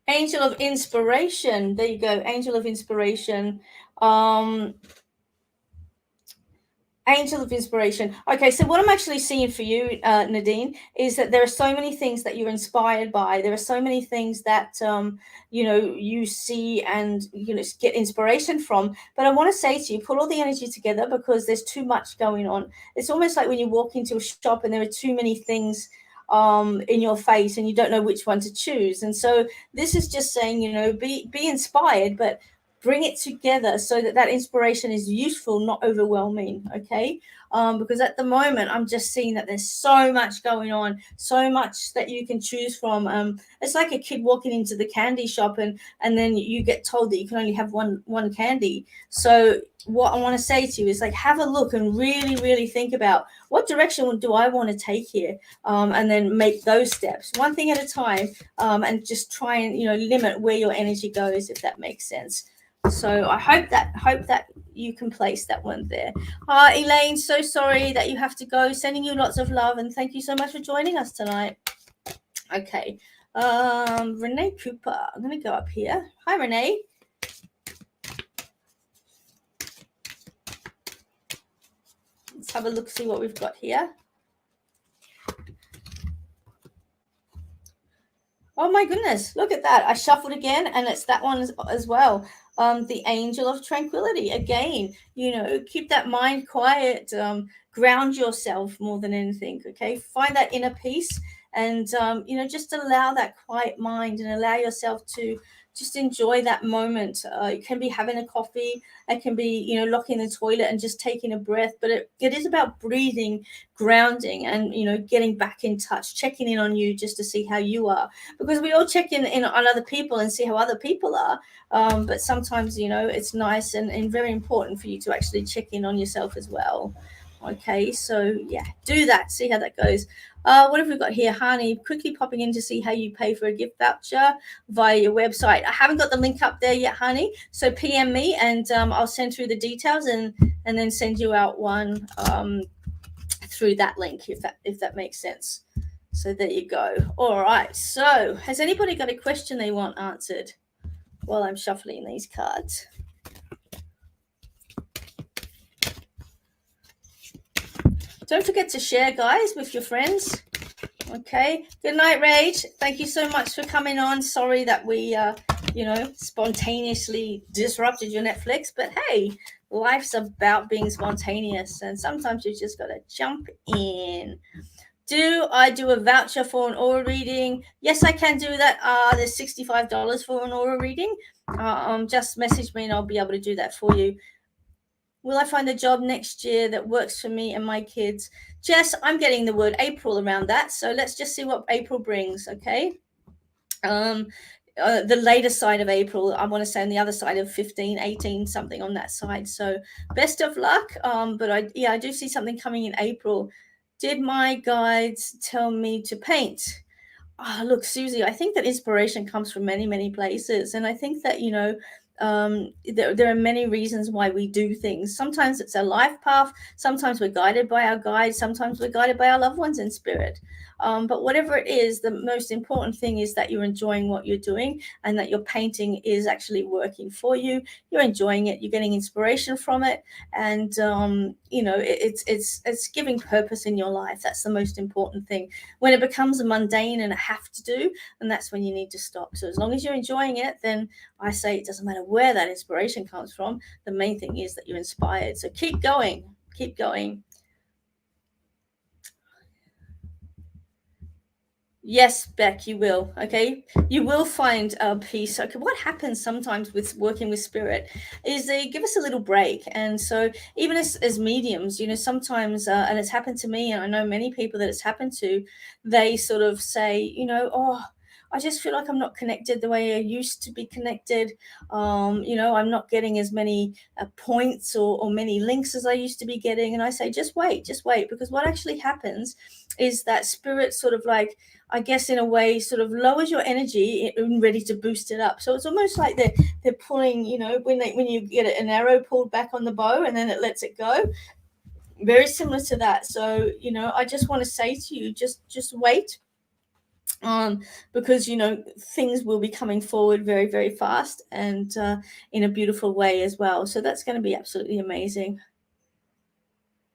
Speaker 1: Angel of Inspiration. There you go. Angel of Inspiration. Angel of inspiration. Okay, so what I'm actually seeing for you, Nadine, is that there are so many things that you're inspired by. There are so many things that you see and get inspiration from. But I want to say to you, put all the energy together, because there's too much going on. It's almost like when you walk into a shop and there are too many things in your face and you don't know which one to choose. And so this is just saying, be inspired, but bring it together so that that inspiration is useful, not overwhelming. Okay. Because at the moment I'm just seeing that there's so much going on, so much that you can choose from. It's like a kid walking into the candy shop and then you get told that you can only have one candy. So what I want to say to you is, like, have a look and really, really think about what direction do I want to take here, and then make those steps one thing at a time, and just try and limit where your energy goes, if that makes sense. So I hope that you can place that one there. Elaine, so sorry that you have to go. Sending you lots of love, and thank you so much for joining us tonight. Okay. Renee Cooper. I'm going to go up here. Hi, Renee. Let's have a look, see what we've got here. Oh my goodness, look at that. I shuffled again, and it's that one as well. The Angel of Tranquility. Again, keep that mind quiet, ground yourself more than anything, okay? Find that inner peace, and, just allow that quiet mind and allow yourself to just enjoy that moment. It can be having a coffee. It can be, locking the toilet and just taking a breath. But it is about breathing, grounding, and, getting back in touch, checking in on you just to see how you are. Because we all check in on other people and see how other people are. But sometimes, it's nice and very important for you to actually check in on yourself as well. Okay, so yeah, do that. See how that goes. What have we got here? Hani, quickly popping in to see how you pay for a gift voucher via your website. I haven't got the link up there yet, Hani. So PM me, and I'll send through the details and then send you out one through that link, if that makes sense. So there you go. All right. So has anybody got a question they want answered while I'm shuffling these cards? Don't forget to share, guys, with your friends. Okay. Good night, Rage. Thank you so much for coming on. Sorry that we, spontaneously disrupted your Netflix. But hey, life's about being spontaneous. And sometimes you just got to jump in. Do I do a voucher for an aura reading? Yes, I can do that. There's $65 for an aura reading. Just message me and I'll be able to do that for you. Will I find a job next year that works for me and my kids? Jess, I'm getting the word April around that. So let's just see what April brings, okay? The later side of April, I want to say on the other side of 15, 18, something on that side. So best of luck. But I do see something coming in April. Did my guides tell me to paint? Look, Susie, I think that inspiration comes from many, many places. And I think that, there are many reasons why we do things. Sometimes it's a life path. Sometimes we're guided by our guides. Sometimes we're guided by our loved ones in spirit. But whatever it is, the most important thing is that you're enjoying what you're doing and that your painting is actually working for you. You're enjoying it. You're getting inspiration from it. And, it's giving purpose in your life. That's the most important thing. When it becomes a mundane and a have to do, and that's when you need to stop. So as long as you're enjoying it, then I say it doesn't matter where that inspiration comes from. The main thing is that you're inspired. So keep going. Keep going. Yes, Beck, you will. Okay, you will find peace. Okay, what happens sometimes with working with spirit is they give us a little break, and so even as mediums, sometimes, and it's happened to me, and I know many people that it's happened to. They sort of say, oh, I just feel like I'm not connected the way I used to be connected. I'm not getting as many points or many links as I used to be getting, and I say, just wait, because what actually happens is that spirit sort of like, I guess in a way, sort of lowers your energy and ready to boost it up. So it's almost like they're pulling, when you get an arrow pulled back on the bow and then it lets it go. Very similar to that. So, I just want to say to you, just wait. Because things will be coming forward very, very fast and in a beautiful way as well. So that's going to be absolutely amazing.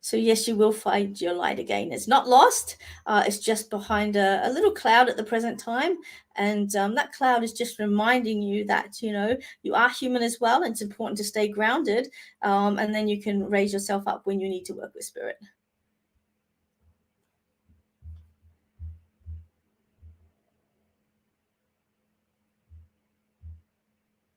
Speaker 1: So yes, you will find your light again. It's not lost. It's just behind a little cloud at the present time. And that cloud is just reminding you that, you are human as well. And it's important to stay grounded. And then you can raise yourself up when you need to work with spirit.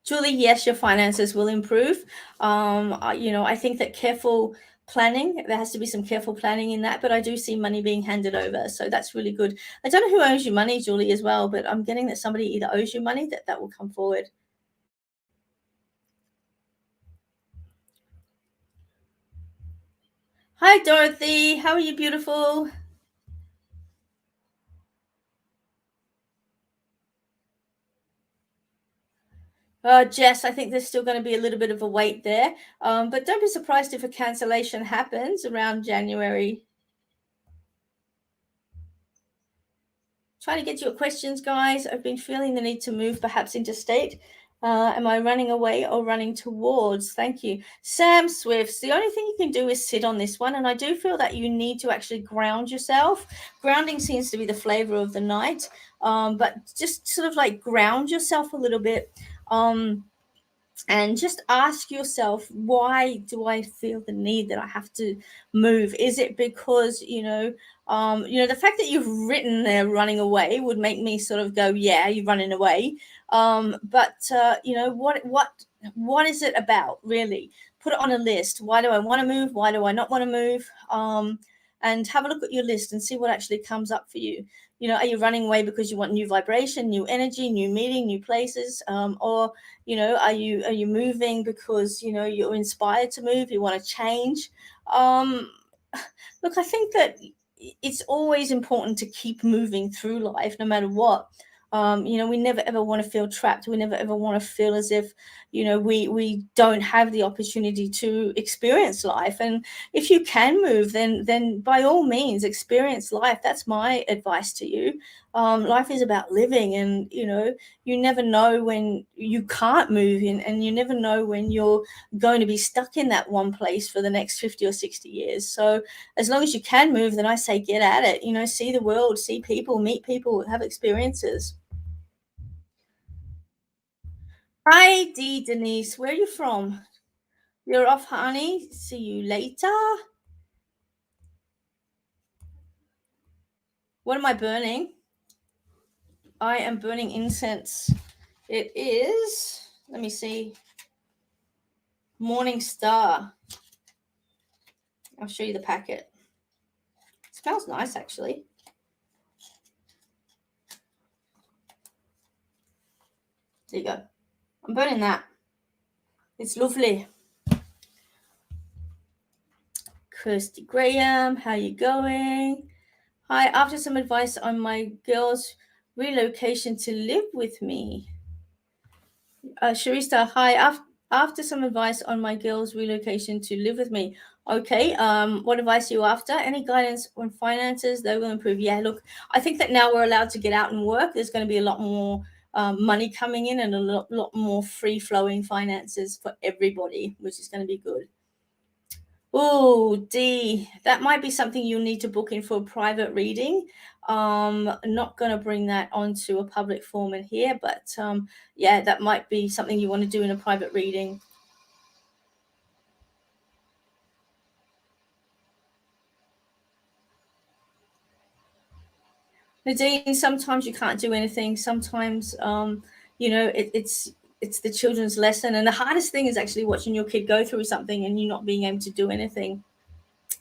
Speaker 1: Julie, yes, your finances will improve. I think that careful planning, there has to be some careful planning in that, but I do see money being handed over. So that's really good. I don't know who owes you money, Julie, as well, but I'm getting that somebody either owes you money, that will come forward. Hi, Dorothy. How are you, beautiful? Jess, I think there's still going to be a little bit of a wait there. But don't be surprised if a cancellation happens around January. Trying to get to your questions, guys. I've been feeling the need to move perhaps interstate. Am I running away or running towards? Thank you. Sam Swifts, the only thing you can do is sit on this one. And I do feel that you need to actually ground yourself. Grounding seems to be the flavor of the night. But just sort of like ground yourself a little bit. And just ask yourself, why do I feel the need that I have to move? Is it because the fact that you've written there running away would make me sort of go, yeah, you're running away. But what is it about, really? Put it on a list. Why do I want to move? Why do I not want to move? And have a look at your list and see what actually comes up for you. Are you running away because you want new vibration, new energy, new meeting, new places? Or are you moving because you're inspired to move, you want to change? Look, I think that it's always important to keep moving through life no matter what. We never ever want to feel trapped. We never ever want to feel as if we don't have the opportunity to experience life. And if you can move, then by all means experience life. That's my advice to you. Life is about living, and you never know when you can't move in, and you never know when you're going to be stuck in that one place for the next 50 or 60 years. So as long as you can move, then I say get at it. See the world, see people, meet people, have experiences. Hi, Dee Denise. Where are you from? You're off, honey. See you later. What am I burning? I am burning incense. It is, let me see, Morning Star. I'll show you the packet. It smells nice, actually. There you go. I'm burning that. It's lovely. Kirsty Graham, how you going? Hi, after some advice on my girl's relocation to live with me. Sharista, hi. After some advice on my girl's relocation to live with me. Okay. What advice are you after? Any guidance on finances? They will improve. Yeah, look, I think that now we're allowed to get out and work. There's going to be a lot more money coming in and a lot more free-flowing finances for everybody, which is going to be good. Oh, D, that might be something you'll need to book in for a private reading. Not going to bring that onto a public forum in here, but yeah, that might be something you want to do in a private reading. Nadine, sometimes you can't do anything. Sometimes, it's the children's lesson, and the hardest thing is actually watching your kid go through something and you not being able to do anything.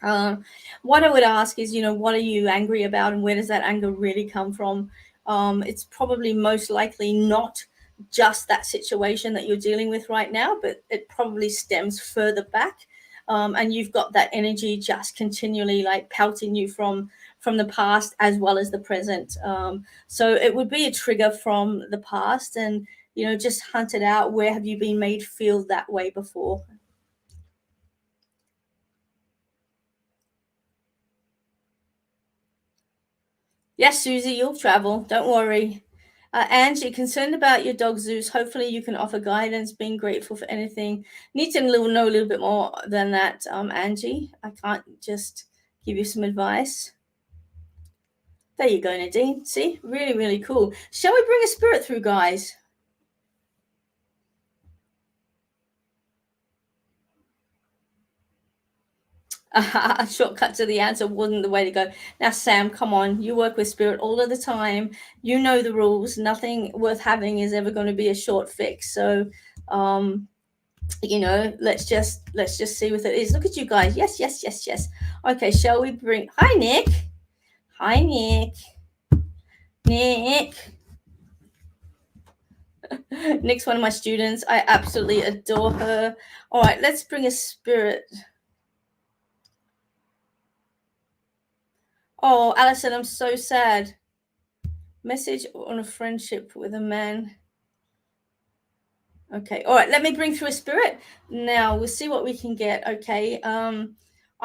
Speaker 1: What I would ask is, what are you angry about, and where does that anger really come from? It's probably most likely not just that situation that you're dealing with right now, but it probably stems further back. And you've got that energy just continually like pelting you from the past as well as the present. So it would be a trigger from the past, and just hunt it out. Where have you been made feel that way before? Yes, Susie, you'll travel. Don't worry. Angie, concerned about your dog Zeus. Hopefully you can offer guidance, being grateful for anything. Need to know a little bit more than that, Angie. I can't just give you some advice. There you go, Nadine. See? Really, really cool. Shall we bring a spirit through, guys? A shortcut to the answer wasn't the way to go. Now, Sam, come on. You work with spirit all of the time. You know the rules. Nothing worth having is ever going to be a short fix. So, you know, let's just see what it is. Look at you guys. Yes, yes, yes, yes. Okay, shall we bring... Hi, Nick. Hi, Nick. Nick. Nick's one of my students. I absolutely adore her. All right, let's bring a spirit. Oh, Alison, I'm so sad. Message on a friendship with a man. Okay, all right, let me bring through a spirit. Now, we'll see what we can get, okay?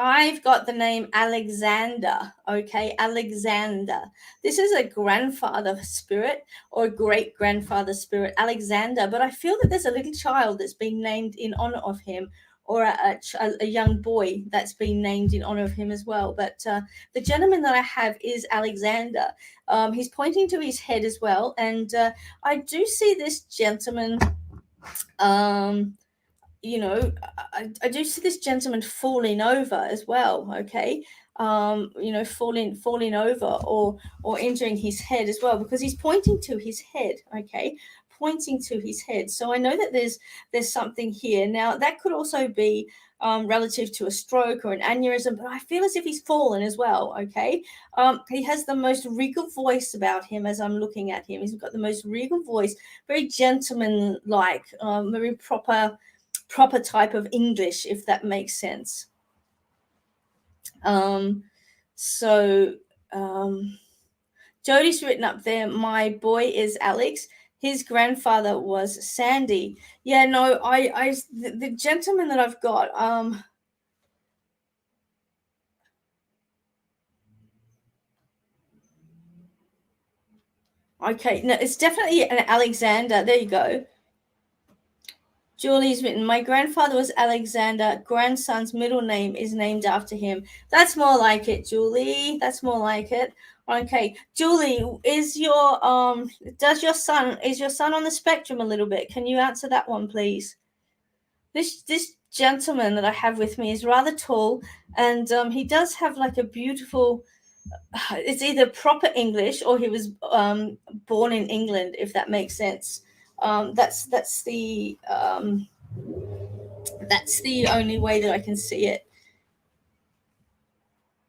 Speaker 1: I've got the name Alexander, okay? Alexander. This is a grandfather spirit or a great-grandfather spirit, Alexander, but I feel that there's a little child that's been named in honor of him, or a young boy that's been named in honor of him as well. But the gentleman that I have is Alexander. He's pointing to his head as well, and I do see this gentleman... you know, I do see this gentleman falling over as well. Okay, you know, falling over or injuring his head as well, because he's pointing to his head. Okay, pointing to his head. So I know that there's something here. Now that could also be relative to a stroke or an aneurysm, but I feel as if he's fallen as well. Okay, he has the most regal voice about him as I'm looking at him. He's got the most regal voice, very gentleman-like, very proper type of English, if that makes sense. So Jody's written up there, my boy is Alex. His grandfather was Sandy. Yeah, no, the gentleman that I've got, okay, no, it's definitely an Alexander. There you go. Julie's written, my grandfather was Alexander. Grandson's middle name is named after him. That's more like it, Julie. That's more like it. Okay, Julie, is your son on the spectrum a little bit? Can you answer that one, please? This gentleman that I have with me is rather tall, and he does have like a beautiful... It's either proper English or he was born in England, if that makes sense. That's the only way that I can see it.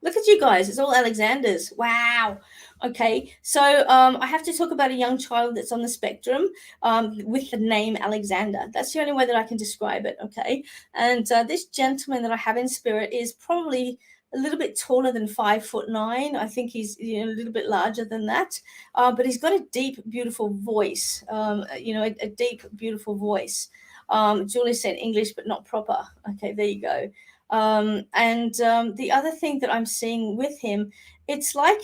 Speaker 1: Look at you guys. It's all Alexanders. Wow. Okay. So I have to talk about a young child that's on the spectrum with the name Alexander. That's the only way that I can describe it. Okay. And this gentleman that I have in spirit is probably a little bit taller than 5'9". I think he's a little bit larger than that. But he's got a deep, beautiful voice. A deep, beautiful voice. Julie said English, but not proper. Okay, there you go. The other thing that I'm seeing with him, it's like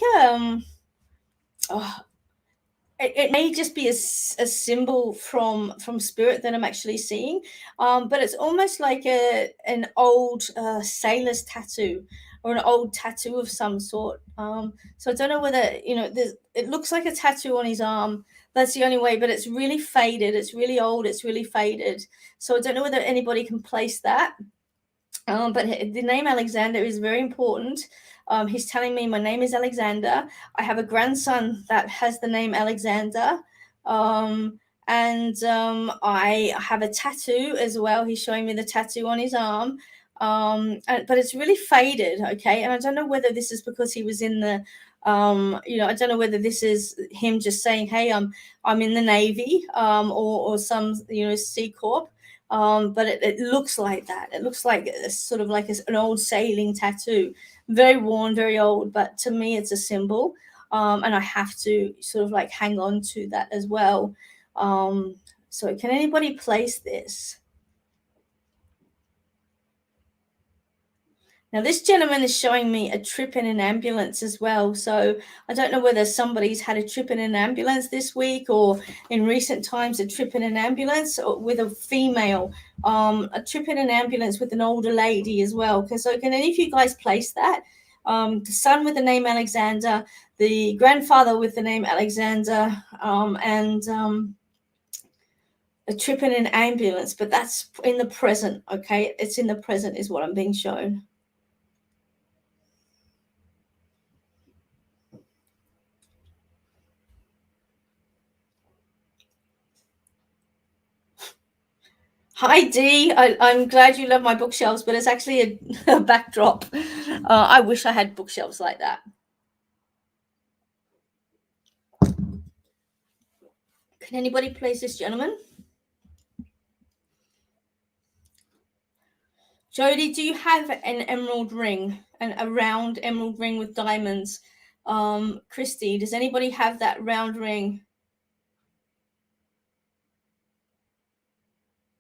Speaker 1: it may just be a symbol from spirit that I'm actually seeing, but it's almost like an old sailor's tattoo or an old tattoo of some sort. So I don't know whether it looks like a tattoo on his arm. That's the only way, but it's really faded. It's really old. It's really faded. So I don't know whether anybody can place that. But the name Alexander is very important. He's telling me my name is Alexander. I have a grandson that has the name Alexander. I have a tattoo as well. He's showing me the tattoo on his arm. But it's really faded, okay? And I don't know whether this is because he was in the, I don't know whether this is him just saying, hey, I'm in the Navy, or some, Sea Corp. But it looks like that. It looks like sort of like an old sailing tattoo, very worn, very old. But to me, it's a symbol, and I have to sort of like hang on to that as well. So can anybody place this? Now, this gentleman is showing me a trip in an ambulance as well. So I don't know whether somebody's had a trip in an ambulance this week, or in recent times a trip in an ambulance with a female, a trip in an ambulance with an older lady as well. So can any of you guys place that? The son with the name Alexander, the grandfather with the name Alexander, and a trip in an ambulance, but that's in the present, okay? It's in the present is what I'm being shown. Hi, Dee. I'm glad you love my bookshelves, but it's actually a backdrop. I wish I had bookshelves like that. Can anybody please this gentleman? Jody, do you have an emerald ring, a round emerald ring with diamonds? Christy, does anybody have that round ring?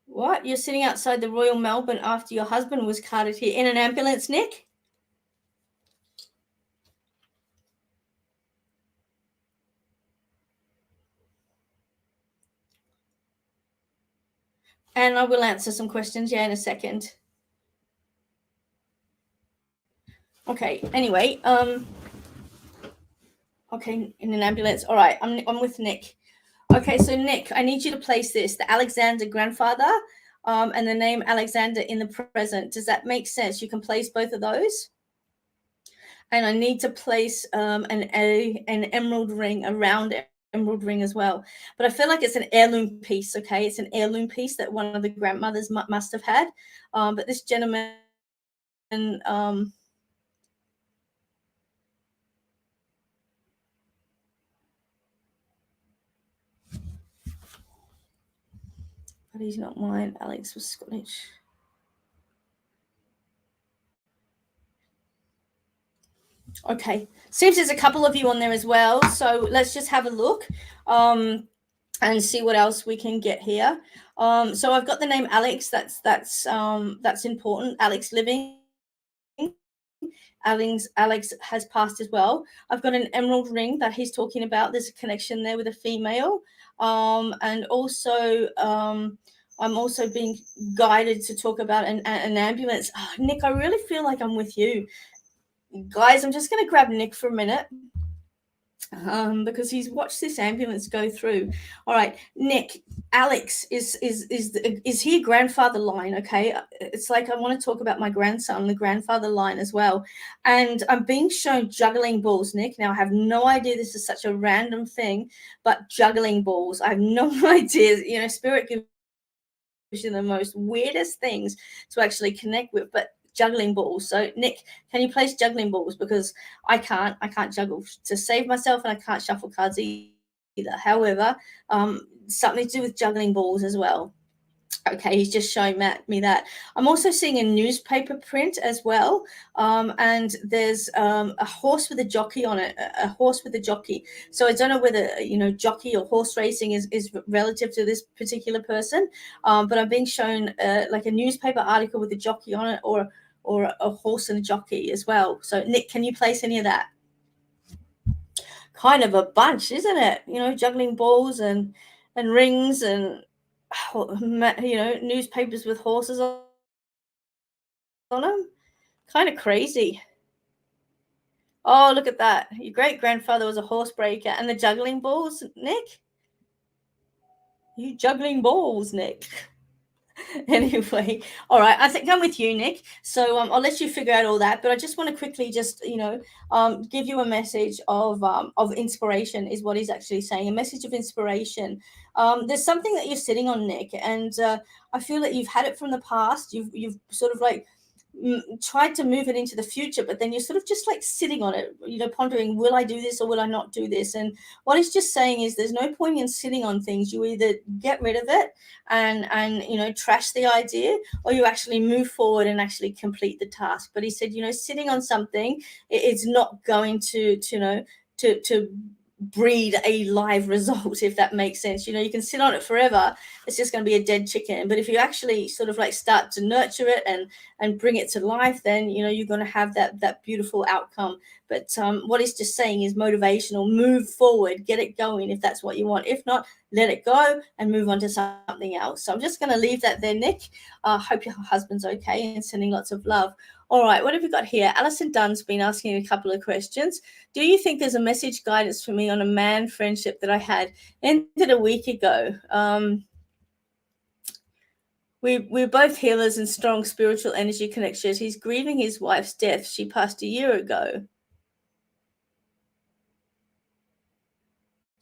Speaker 1: What? You're sitting outside the Royal Melbourne after your husband was carted here in an ambulance, Nick? And I will answer some questions, in a second. Okay, anyway, okay, in an ambulance. All right, I'm with Nick. Okay, so Nick, I need you to place this, the Alexander grandfather, and the name Alexander in the present. Does that make sense? You can place both of those. And I need to place an emerald ring, a round emerald ring as well. But I feel like it's an heirloom piece, okay? It's an heirloom piece that one of the grandmothers must have had. But this gentleman, but he's not mine. Alex was Scottish. Okay, seems there's a couple of you on there as well. So let's just have a look and see what else we can get here. So I've got the name Alex. That's important. Alex living. Alex has passed as well. I've got an emerald ring that he's talking about. There's a connection there with a female. And also I'm also being guided to talk about an ambulance. Oh, Nick, I really feel like I'm with you. Guys, I'm just going to grab Nick for a minute because he's watched this ambulance go through. All right, Nick, Alex is he a grandfather line? Okay, it's like I want to talk about my grandson, the grandfather line as well. And I'm being shown juggling balls, Nick. Now I have no idea this is such a random thing, but juggling balls. I have no idea. You know, spirit gives you the most weirdest things to actually connect with, but juggling balls. So Nick, can you place juggling balls? Because I can't juggle to save myself, and I can't shuffle cards either. However, something to do with juggling balls as well. Okay, he's just showing me that. I'm also seeing a newspaper print as well, and there's a horse with a jockey on it, a horse with a jockey. So I don't know whether, jockey or horse racing is relative to this particular person, but I'm being shown like a newspaper article with a jockey on it, or a horse and a jockey as well. So Nick, can you place any of that? Kind of a bunch, isn't it? Juggling balls and rings and newspapers with horses on them. Kind of crazy. Oh, look at that. Your great grandfather was a horse breaker. And the juggling balls, Nick? You juggling balls, Nick. Anyway, all right, I think I'm with you, Nick. So I'll let you figure out all that, but I just want to quickly just give you a message of inspiration is what he's actually saying, a message of inspiration. There's something that you're sitting on, Nick, and I feel that you've had it from the past. You've sort of like tried to move it into the future, but then you're sort of just like sitting on it, pondering, will I do this or will I not do this? And what he's just saying is there's no point in sitting on things. You either get rid of it and trash the idea, or you actually move forward and actually complete the task. But he said, sitting on something, it's not going to breed a live result, if that makes sense. You can sit on it forever, it's just going to be a dead chicken. But if you actually sort of like start to nurture it and bring it to life, then you're going to have that beautiful outcome. But what he's just saying is motivational. Move forward, get it going if that's what you want. If not, let it go and move on to something else. So I'm just going to leave that there, Nick. Hope your husband's okay, and sending lots of love. All right, what have we got here? Alison Dunn's been asking a couple of questions. Do you think there's a message guidance for me on a man friendship that I had ended a week ago? We're both healers and strong spiritual energy connections. He's grieving his wife's death. She passed a year ago.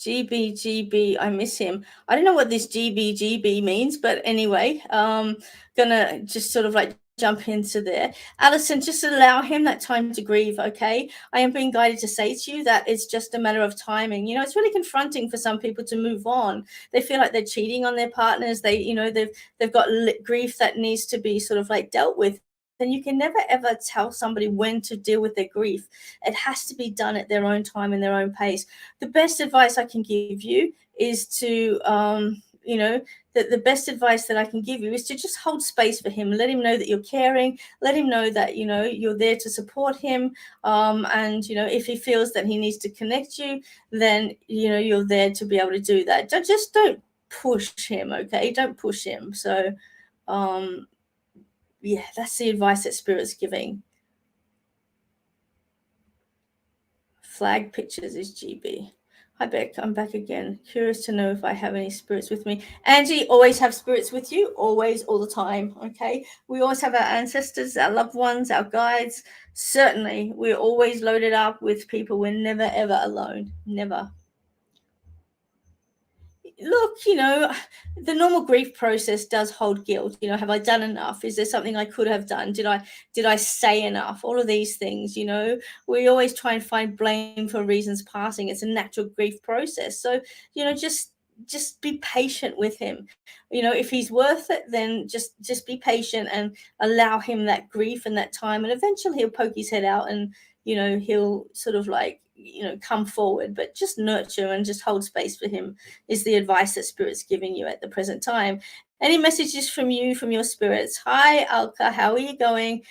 Speaker 1: GB, I miss him. I don't know what this GB means, but anyway, gonna just sort of like jump into there. Alison, just allow him that time to grieve, okay? I am being guided to say to you that it's just a matter of timing. It's really confronting for some people to move on. They feel like they're cheating on their partners. They've got grief that needs to be sort of like dealt with. Then you can never ever tell somebody when to deal with their grief. It has to be done at their own time and their own pace. The best advice I can give you is to the best advice that I can give you is to just hold space for him. Let him know that you're caring. Let him know that you're there to support him. And if he feels that he needs to connect you, then you're there to be able to do that. Don't push him, okay? Don't push him. So yeah, that's the advice that Spirit's giving. Flag pictures is GB. Hi, Beck. I'm back again. Curious to know if I have any spirits with me. Angie, always have spirits with you. Always, all the time. Okay. We always have our ancestors, our loved ones, our guides. Certainly, we're always loaded up with people. We're never, ever alone. Never. Look, the normal grief process does hold guilt. Have I done enough? Is there something I could have done? Did I say enough? All of these things, we always try and find blame for reasons passing. It's a natural grief process. So, just be patient with him. If he's worth it, then just be patient and allow him that grief and that time. And eventually he'll poke his head out and, he'll sort of like, come forward, but just nurture and just hold space for him is the advice that Spirit's giving you at the present time. Any messages from you, from your spirits? Hi, Alka, how are you going?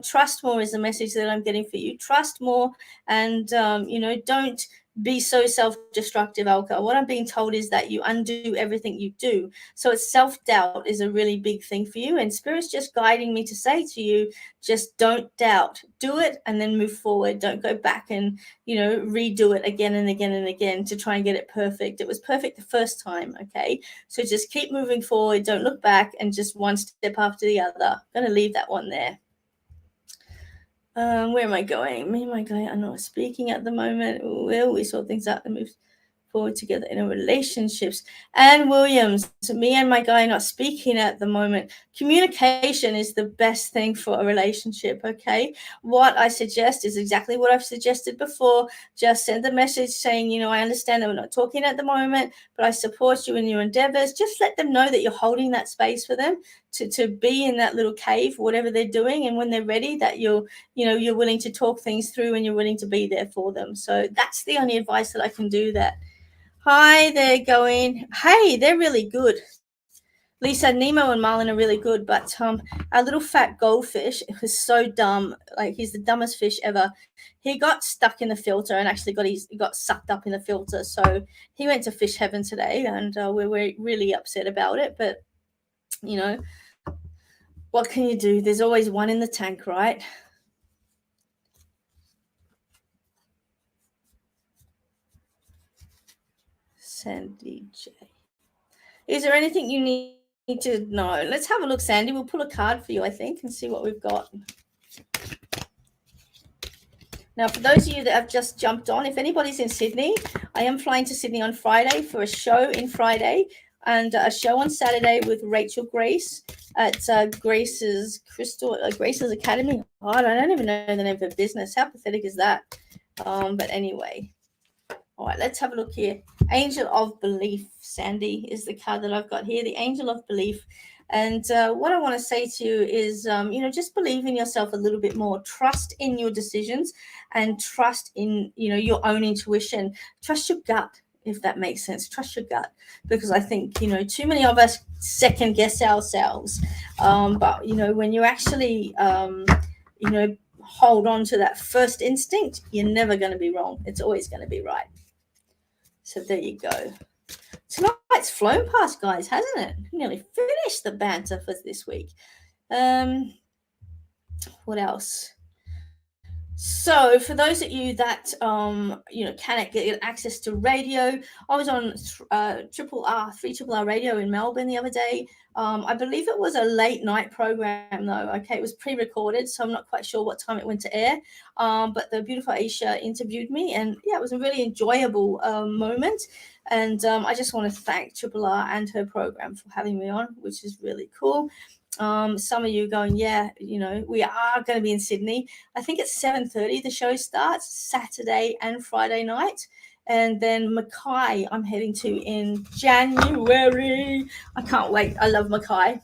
Speaker 1: Trust more is the message that I'm getting for you. Trust more and, don't be so self-destructive, Alka. What I'm being told is that you undo everything you do. So it's self-doubt is a really big thing for you. And Spirit's just guiding me to say to you, just don't doubt. Do it and then move forward. Don't go back and, redo it again and again and again to try and get it perfect. It was perfect the first time, okay? So just keep moving forward. Don't look back and just one step after the other. I'm going to leave that one there. Where am I going? Me and my guy are not speaking at the moment. Well, we sort things out and move forward together in our relationships. Anne Williams, me and my guy are not speaking at the moment. Communication is the best thing for a relationship, okay? What I suggest is exactly what I've suggested before. Just send a message saying, I understand that we're not talking at the moment, but I support you in your endeavors. Just let them know that you're holding that space for them to be in that little cave, whatever they're doing. And when they're ready, that you're willing to talk things through and you're willing to be there for them. So that's the only advice that I can do that. Hi, they're going. Hey, they're really good. Lisa, Nemo and Marlin are really good, but our little fat goldfish was so dumb. Like, he's the dumbest fish ever. He got stuck in the filter and actually got sucked up in the filter. So he went to fish heaven today, and we're really upset about it. But what can you do? There's always one in the tank, right? Sandy J. Is there anything you need to know? Let's have a look, Sandy. We'll pull a card for you, I think, and see what we've got. Now, for those of you that have just jumped on, if anybody's in Sydney, I am flying to Sydney on Friday for a show in Friday and a show on Saturday with Rachel Grace at Grace's Academy. Oh, I don't even know the name of her business. How pathetic is that? But anyway. All right, let's have a look here. Angel of Belief, Sandy, is the card that I've got here. The Angel of Belief. And what I want to say to you is, just believe in yourself a little bit more. Trust in your decisions and trust in, your own intuition. Trust your gut, if that makes sense. Trust your gut, because I think, too many of us second guess ourselves. But, when you actually, hold on to that first instinct, you're never going to be wrong. It's always going to be right. So there you go. Tonight's flown past, guys, hasn't it? Nearly finished the banter for this week. What else? So for those of you that cannot get access to radio, I was on Triple R 3RR radio in Melbourne the other day. I believe it was a late night program though. Okay, it was pre-recorded, so I'm not quite sure what time it went to air. But the beautiful Aisha interviewed me, and yeah, it was a really enjoyable moment. And I just want to thank Triple R and her program for having me on, which is really cool. Some of you going, yeah, we are going to be in Sydney. I think it's 7:30 the show starts, Saturday and Friday night. And then Mackay I'm heading to in January. I can't wait. I love Mackay.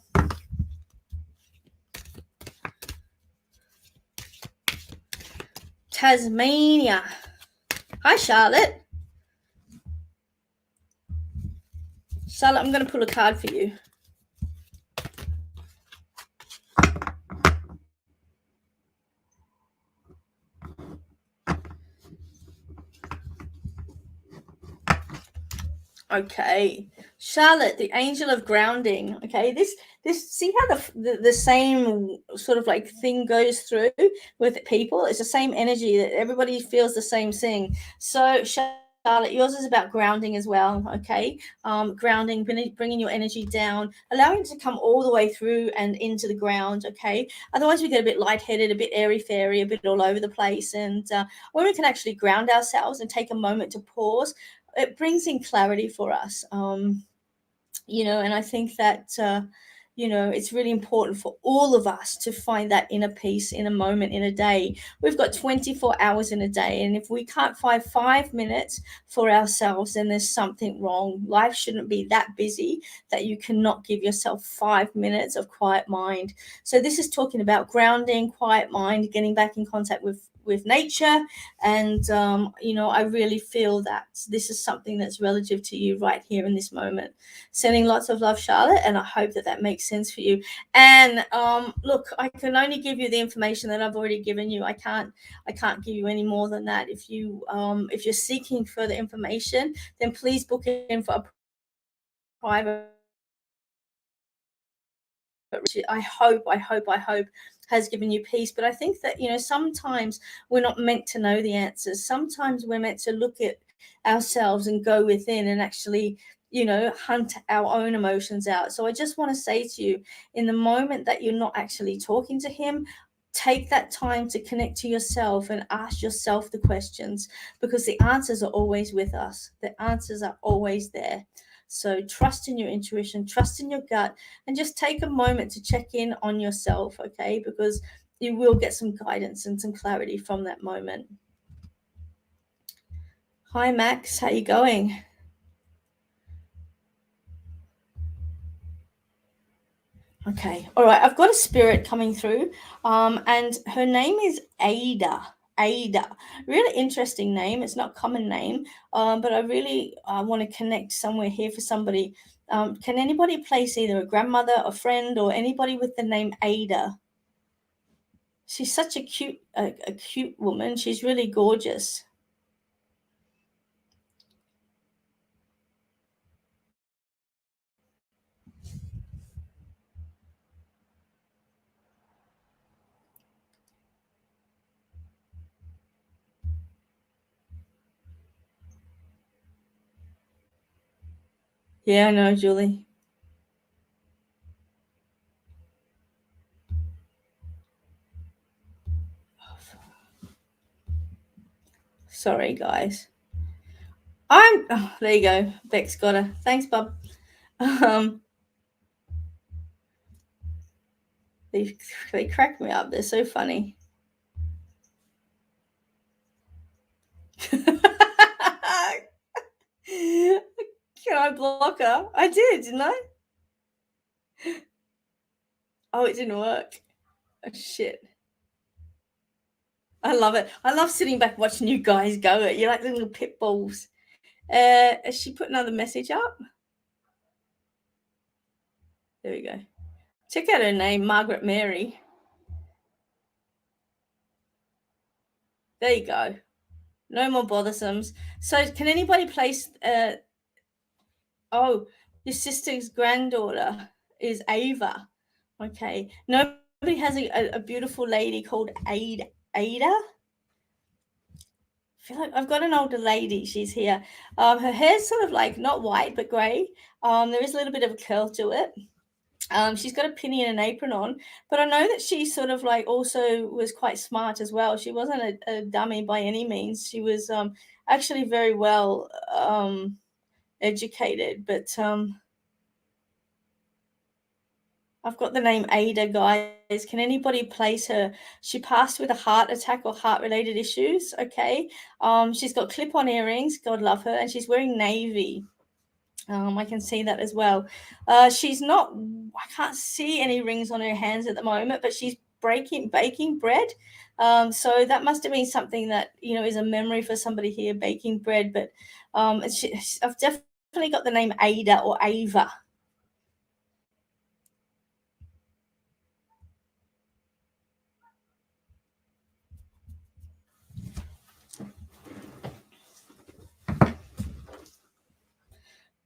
Speaker 1: Tasmania. Hi, Charlotte. Charlotte, I'm going to pull a card for you. Okay, Charlotte, the angel of grounding. Okay, this see how the same sort of like thing goes through with people. It's the same energy that everybody feels the same thing. So Charlotte, yours is about grounding as well. Okay, grounding, bringing your energy down, allowing it to come all the way through and into the ground. Okay, otherwise we get a bit lightheaded, a bit airy fairy, a bit all over the place. And when we can actually ground ourselves and take a moment to pause, it brings in clarity for us. And I think that, it's really important for all of us to find that inner peace in a moment, in a day. We've got 24 hours in a day. And if we can't find 5 minutes for ourselves, then there's something wrong. Life shouldn't be that busy that you cannot give yourself 5 minutes of quiet mind. So this is talking about grounding, quiet mind, getting back in contact with nature. And I really feel that this is something that's relative to you right here in this moment. Sending lots of love, Charlotte, and I hope that makes sense for you. And look, I can only give you the information that I've already given you. I can't give you any more than that. If you're seeking further information, then please book in for a private. I hope has given you peace. But I think that, sometimes we're not meant to know the answers. Sometimes we're meant to look at ourselves and go within and actually, hunt our own emotions out. So I just want to say to you, in the moment that you're not actually talking to him, take that time to connect to yourself and ask yourself the questions, because the answers are always with us. The answers are always there. So trust in your intuition, trust in your gut, and just take a moment to check in on yourself, okay? Because you will get some guidance and some clarity from that moment. Hi, Max. How you going? Okay. All right. I've got a spirit coming through, and her name is Ada. Ada, really interesting name. It's not a common name, but I really want to connect somewhere here for somebody. Can anybody place either a grandmother, a friend, or anybody with the name Ada? She's such a cute woman. She's really gorgeous. Yeah, I know, Julie. Sorry, guys. There you go. Beck's got her. Thanks, Bob. They crack me up. They're so funny. Can I block her? I did, didn't I? Oh, it didn't work. Oh, shit. I love it. I love sitting back watching you guys go. You're like little pit bulls. Has she put another message up? There we go. Check out her name, Margaret Mary. There you go. No more bothersomes. So can anybody place oh, your sister's granddaughter is Ava. Okay. Nobody has a beautiful lady called Ada. I feel like I've got an older lady. She's here. Her hair's sort of like not white but grey. There is a little bit of a curl to it. She's got a pinny and an apron on, but I know that she sort of like also was quite smart as well. She wasn't a dummy by any means. She was actually very well educated, but I've got the name Ada, guys. Can anybody place her? She passed with a heart attack or heart-related issues, okay? She's got clip-on earrings, God love her, and she's wearing navy. I can see that as well. She's not, I can't see any rings on her hands at the moment, but she's baking bread. So that must have been something that, is a memory for somebody here, baking bread. But I've definitely got the name Ada or Ava.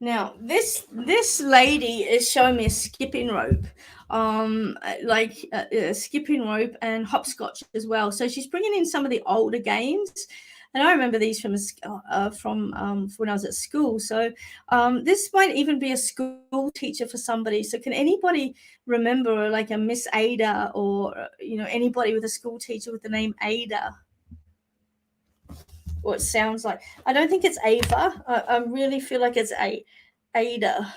Speaker 1: Now, this lady is showing me a skipping rope, like a skipping rope and hopscotch as well. So she's bringing in some of the older games, and I remember these from when I was at school. So this might even be a school teacher for somebody. So can anybody remember like a Miss Ada or anybody with a school teacher with the name Ada? Or it sounds like. I don't think it's Ava. I really feel like it's Ada.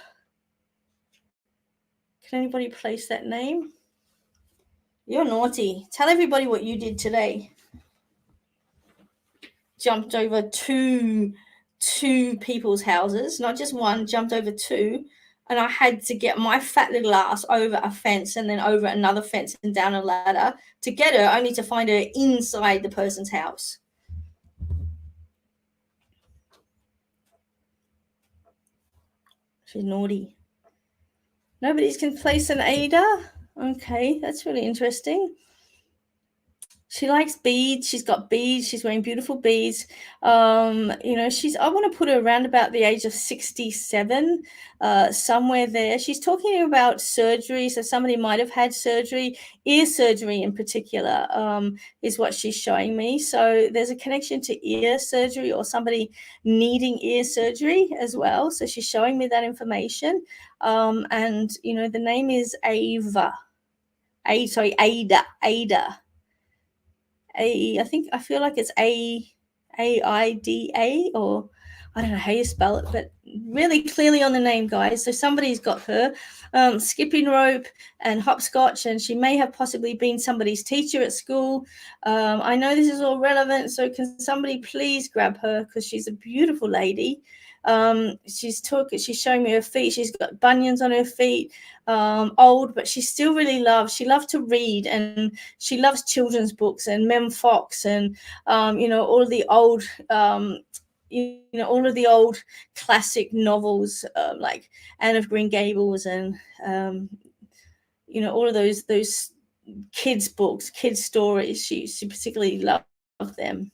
Speaker 1: Can anybody place that name? You're naughty. Tell everybody what you did today. Jumped over two people's houses, not just one, jumped over two. And I had to get my fat little ass over a fence and then over another fence and down a ladder to get her, only to find her inside the person's house. She's naughty. Nobody's can place an Ada. Okay, that's really interesting. She likes beads. She's got beads. She's wearing beautiful beads. I want to put her around about the age of 67, somewhere there. She's talking about surgery. So somebody might have had surgery, ear surgery in particular, is what she's showing me. So there's a connection to ear surgery or somebody needing ear surgery as well. So she's showing me that information. And the name is Ada. I feel like it's Aida, or I don't know how you spell it, but really clearly on the name, guys. So somebody's got her skipping rope and hopscotch, and she may have possibly been somebody's teacher at school. I know this is all relevant, so can somebody please grab her, because she's a beautiful lady. She's showing me her feet. She's got bunions on her feet, old, but she still really loves to read, and she loves children's books and Mem Fox and all of the old all of the old classic novels, like Anne of Green Gables and all of those kids books, kids stories. She particularly loved them.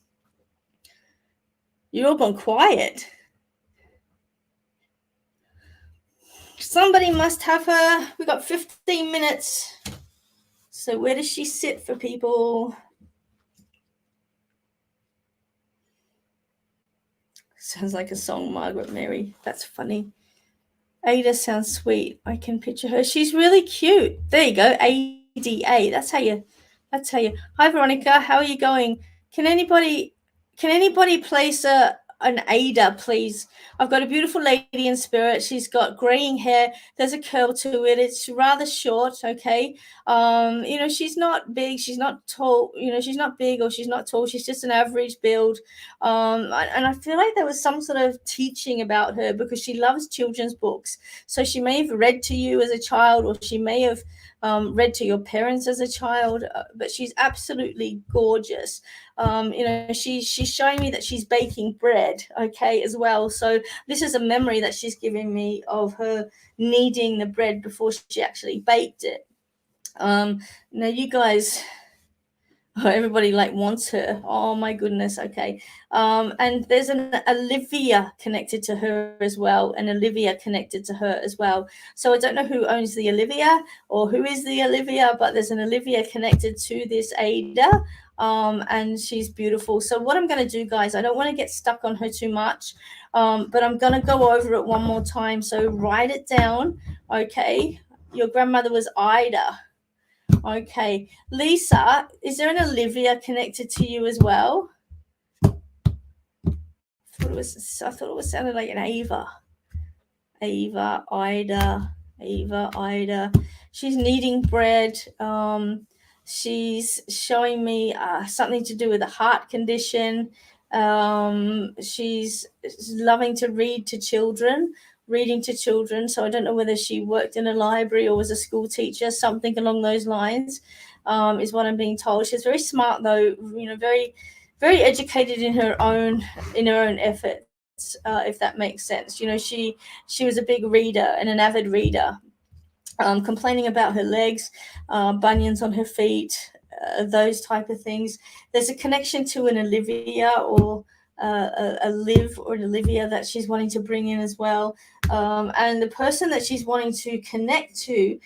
Speaker 1: You're all gone quiet. Somebody must have her. We got 15 minutes. So where does she sit for people? Sounds like a song, Margaret Mary. That's funny. Ada sounds sweet. I can picture her. She's really cute. There you go. ADA. That's how you. Hi, Veronica. How are you going? Can anybody place an Ada, please? I've got a beautiful lady in spirit. She's got graying hair. There's a curl to it. It's rather short, okay? She's not big. She's not tall. She's not big or she's not tall. She's just an average build. And I feel like there was some sort of teaching about her because she loves children's books. So she may have read to you as a child, or she may have read to your parents as a child, but she's absolutely gorgeous. She's showing me that she's baking bread, okay, as well. So this is a memory that she's giving me of her kneading the bread before she actually baked it. Now you guys, everybody like wants her. Oh my goodness. Okay. And there's an Olivia connected to her as well, and Olivia connected to her as well. So I don't know who owns the Olivia or who is the Olivia, but there's an Olivia connected to this Ada. And she's beautiful. So what I'm going to do, guys, I don't want to get stuck on her too much, but I'm going to go over it one more time. So write it down. Okay. Your grandmother was Ida. Okay, Lisa, is there an Olivia connected to you as well? I thought it was sounded like an Ava. Ida. She's kneading bread. She's showing me something to do with a heart condition. She's loving to reading to children. So I don't know whether she worked in a library or was a school teacher, something along those lines, is what I'm being told. She's very smart, though, very, very educated in her own efforts, if that makes sense. She was a big reader and an avid reader, complaining about her legs, bunions on her feet, those type of things. There's a connection to an Olivia or a Liv or an Olivia that she's wanting to bring in as well. And the person that she's wanting to connect to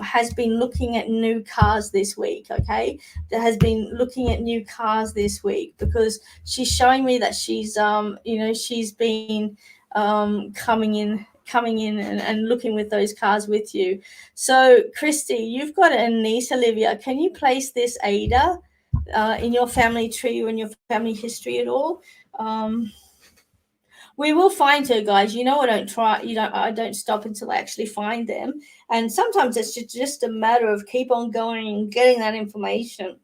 Speaker 1: has been looking at new cars this week, okay? That has been looking at new cars this week, because she's showing me that she's been coming in and looking with those cars with you. So Christy, you've got a niece, Olivia. Can you place this Ada in your family tree or in your family history at all? We will find her, guys. I don't stop until I actually find them. And sometimes it's just a matter of keep on going and getting that information.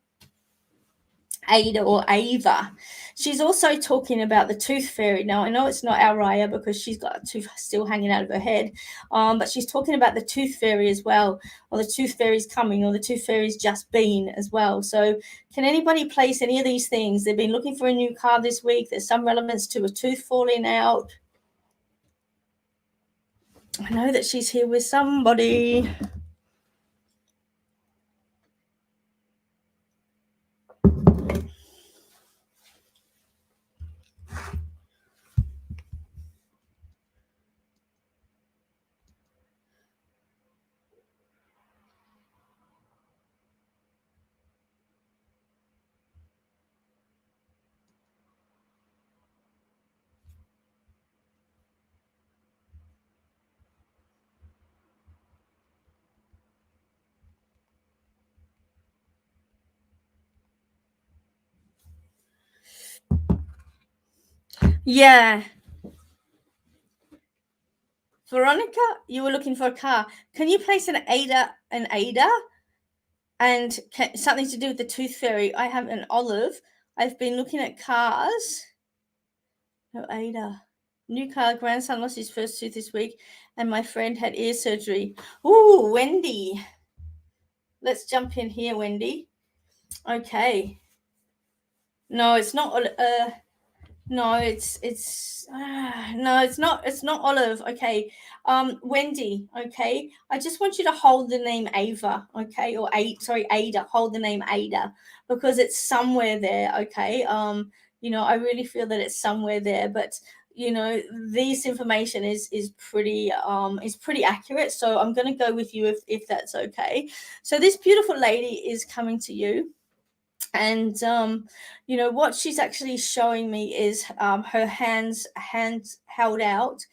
Speaker 1: Ada or Ava. She's also talking about the tooth fairy. Now, I know it's not our Raya because she's got a tooth still hanging out of her head, but she's talking about the tooth fairy as well, or the tooth fairy's coming, or the tooth fairy's just been as well. So can anybody place any of these things? They've been looking for a new car this week. There's some relevance to a tooth falling out. I know that she's here with somebody. Yeah. Veronica, you were looking for a car. Can you place an Ada and something to do with the tooth fairy? I have an Olive. I've been looking at cars. No, Ada. New car. Grandson lost his first tooth this week, and my friend had ear surgery. Ooh, Wendy. Let's jump in here, Wendy. Okay. No, it's not. No, it's not Olive. Okay. Wendy, okay. I just want you to hold the name Ava, okay, or Ada. Hold the name Ada because it's somewhere there, okay. I really feel that it's somewhere there, but this information is pretty accurate. So I'm going to go with you if that's okay. So this beautiful lady is coming to you. And what she's actually showing me is her hands held out,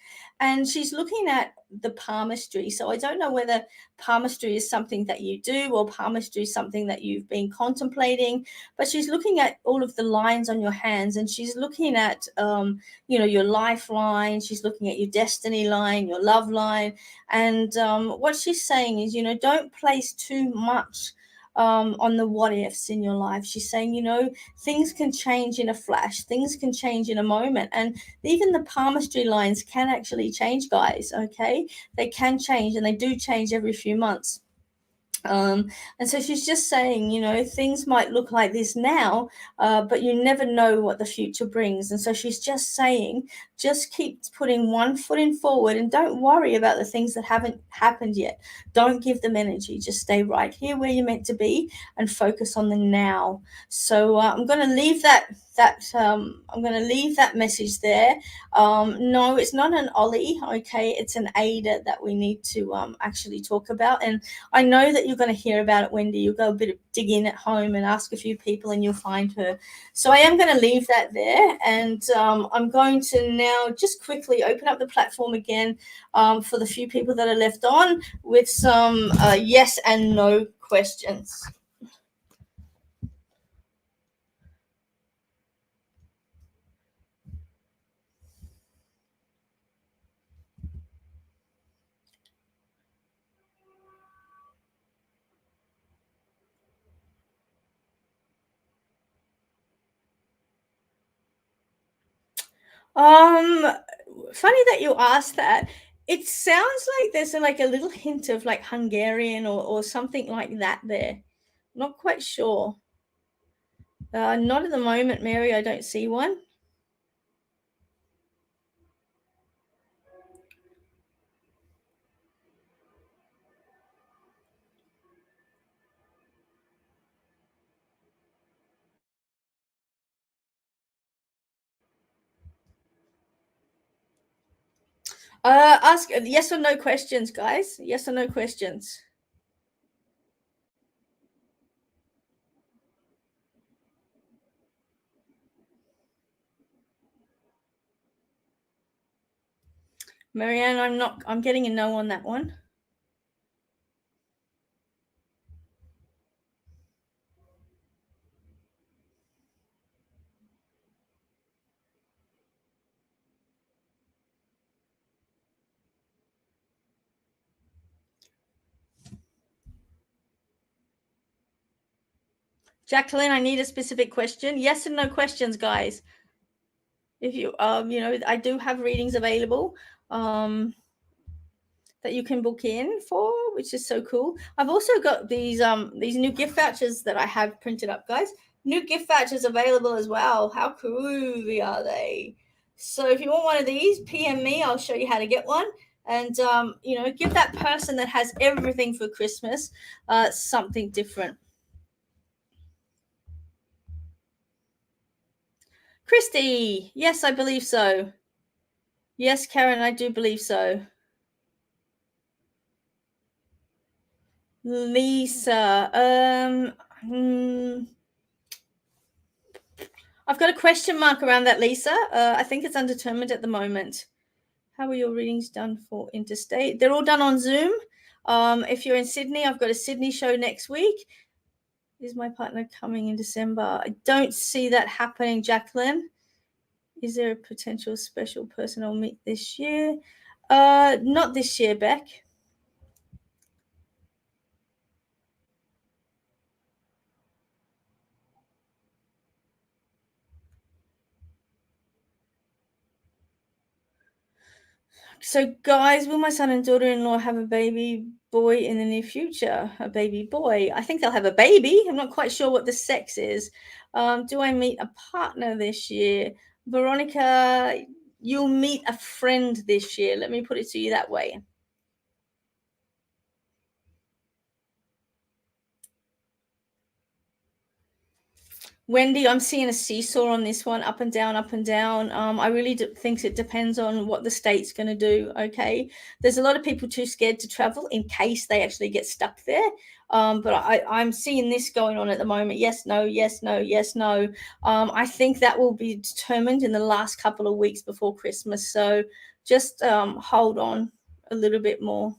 Speaker 1: and she's looking at the palmistry. So I don't know whether palmistry is something that you do or palmistry is something that you've been contemplating, but she's looking at all of the lines on your hands, and she's looking at your lifeline, she's looking at your destiny line, your love line. And what she's saying is, don't place too much on the what ifs in your life. She's saying, things can change in a flash, things can change in a moment, and even the palmistry lines can actually change, guys. Okay, they can change, and they do change every few months. And so she's just saying, you know, things might look like this now, but you never know what the future brings. And so she's just saying, just keep putting one foot in forward and don't worry about the things that haven't happened yet. Don't give them energy. Just stay right here where you're meant to be and focus on the now. So I'm going to leave that message there. No, it's not an Ollie. Okay, it's an Ada that we need to actually talk about. And I know that you're going to hear about it, Wendy. You'll go a bit of digging at home and ask a few people and you'll find her. So I am going to leave that there. And I'm going to now just quickly open up the platform again for the few people that are left on with some yes and no questions. Funny that you asked that. It sounds like there's like a little hint of like Hungarian or something like that there. Not quite sure. Not at the moment, Mary. I don't see one. Ask yes or no questions, guys. Yes or no questions. Marianne, I'm getting a no on that one. Jacqueline, I need a specific question. Yes and no questions, guys. If you you know, I do have readings available that you can book in for, which is so cool. I've also got these new gift vouchers that I have printed up, guys. New gift vouchers available as well. How groovy are they? So if you want one of these, PM me. I'll show you how to get one. And you know, give that person that has everything for Christmas something different. Christy, yes, I believe so. Yes, Karen, I do believe so. Lisa, I've got a question mark around that, Lisa. I think it's undetermined at the moment. How are your readings done for interstate? They're all done on Zoom. If you're in Sydney, I've got a Sydney show next week. Is my partner coming in December? I don't see that happening, Jacqueline. Is there a potential special person I'll meet this year? Not this year, Bec. So, guys, will my son and daughter-in-law have a baby boy in the near future? A baby boy? I think they'll have a baby. I'm not quite sure what the sex is. Do I meet a partner this year? Veronica, you'll meet a friend this year. Let me put it to you that way. Wendy, I'm seeing a seesaw on this one, up and down, up and down. I really think it depends on what the state's going to do. Okay, there's a lot of people too scared to travel in case they actually get stuck there. But I'm seeing this going on at the moment. Yes, no, yes, no, yes, no. I think that will be determined in the last couple of weeks before Christmas. So just hold on a little bit more.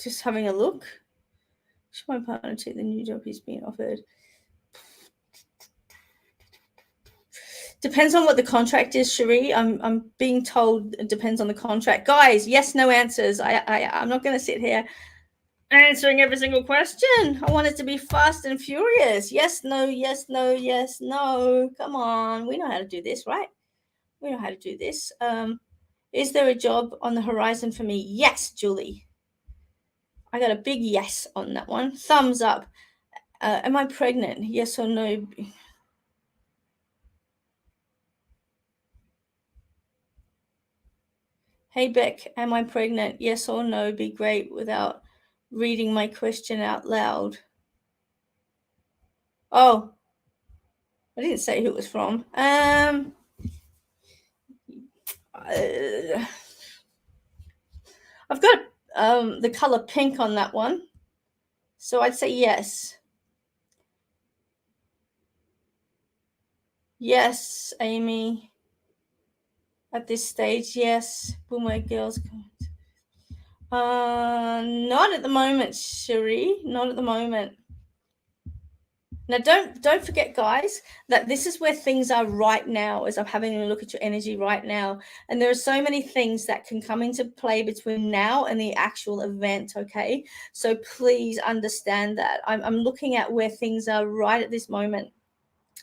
Speaker 1: Just having a look. Should my partner take the new job he's being offered? Depends on what the contract is, Cherie. I'm being told it depends on the contract. Guys, yes, no answers. I'm not going to sit here answering every single question. I want it to be fast and furious. Yes, no, yes, no, yes, no. Come on. We know how to do this, right? We know how to do this. Is there a job on the horizon for me? Yes, Julie. I got a big yes on that one. Thumbs up. Am I pregnant? Yes or no? Hey, Beck, am I pregnant? Yes or no? Be great without reading my question out loud. Oh, I didn't say who it was from. I've got the color pink on that one. So I'd say yes. Yes, Amy. At this stage, yes. Boomer girls. Not at the moment, Cherie. Not at the moment. Now, don't forget, guys, that this is where things are right now, as I'm having a look at your energy right now. And there are so many things that can come into play between now and the actual event, okay? So please understand that. I'm looking at where things are right at this moment.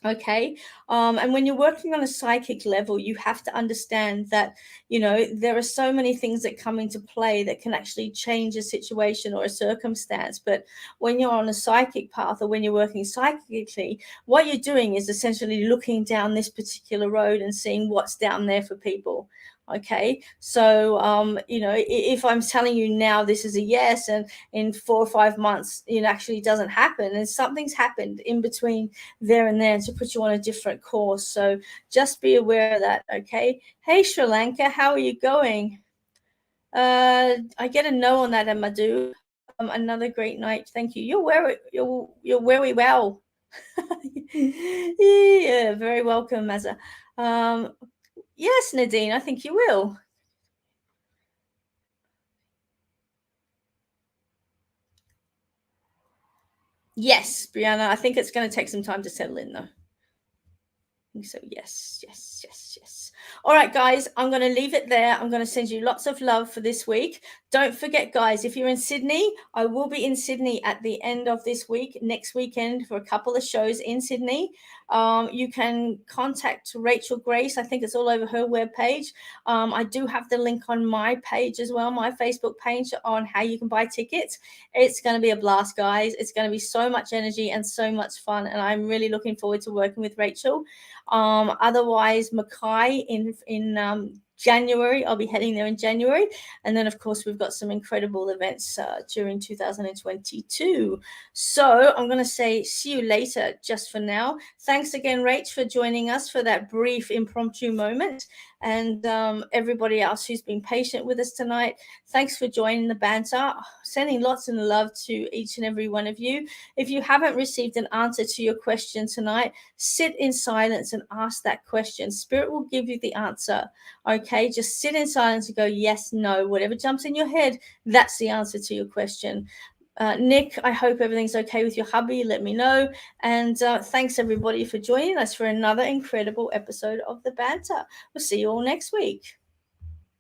Speaker 1: Okay. And when you're working on a psychic level, you have to understand that, there are so many things that come into play that can actually change a situation or a circumstance. But when you're on a psychic path, or when you're working psychically, what you're doing is essentially looking down this particular road and seeing what's down there for people. Okay. So, if I'm telling you now this is a yes, and in 4 or 5 months, it actually doesn't happen, and something's happened in between there and there to put you on a different course. So just be aware of that. Okay. Hey, Sri Lanka, how are you going? I get a no on that, Amadou. Another great night. Thank you. You're very well. Yeah, very welcome, Mazza. Yes, Nadine, I think you will. Yes, Brianna, I think it's going to take some time to settle in, though. So yes. All right, guys, I'm going to leave it there. I'm going to send you lots of love for this week. Don't forget, guys, if you're in Sydney, I will be in Sydney at the end of this week, next weekend, for a couple of shows in Sydney. You can contact Rachel Grace. I think it's all over her webpage. I do have the link on my page as well, my Facebook page, on how you can buy tickets. It's going to be a blast, guys. It's going to be so much energy and so much fun, and I'm really looking forward to working with Rachel. Otherwise, Mackay in January. I'll be heading there in January. And then, of course, we've got some incredible events during 2022. So I'm going to say see you later just for now. Thanks again, Rach, for joining us for that brief impromptu moment. And everybody else who's been patient with us tonight, thanks for joining the banter. Sending lots of love to each and every one of you. If you haven't received an answer to your question tonight, sit in silence and ask that question. Spirit will give you the answer. Okay, just sit in silence and go yes, no, whatever jumps in your head, that's the answer to your question. Nick, I hope everything's okay with your hubby. Let me know. And thanks everybody for joining us for another incredible episode of The Banter. We'll see you all next week.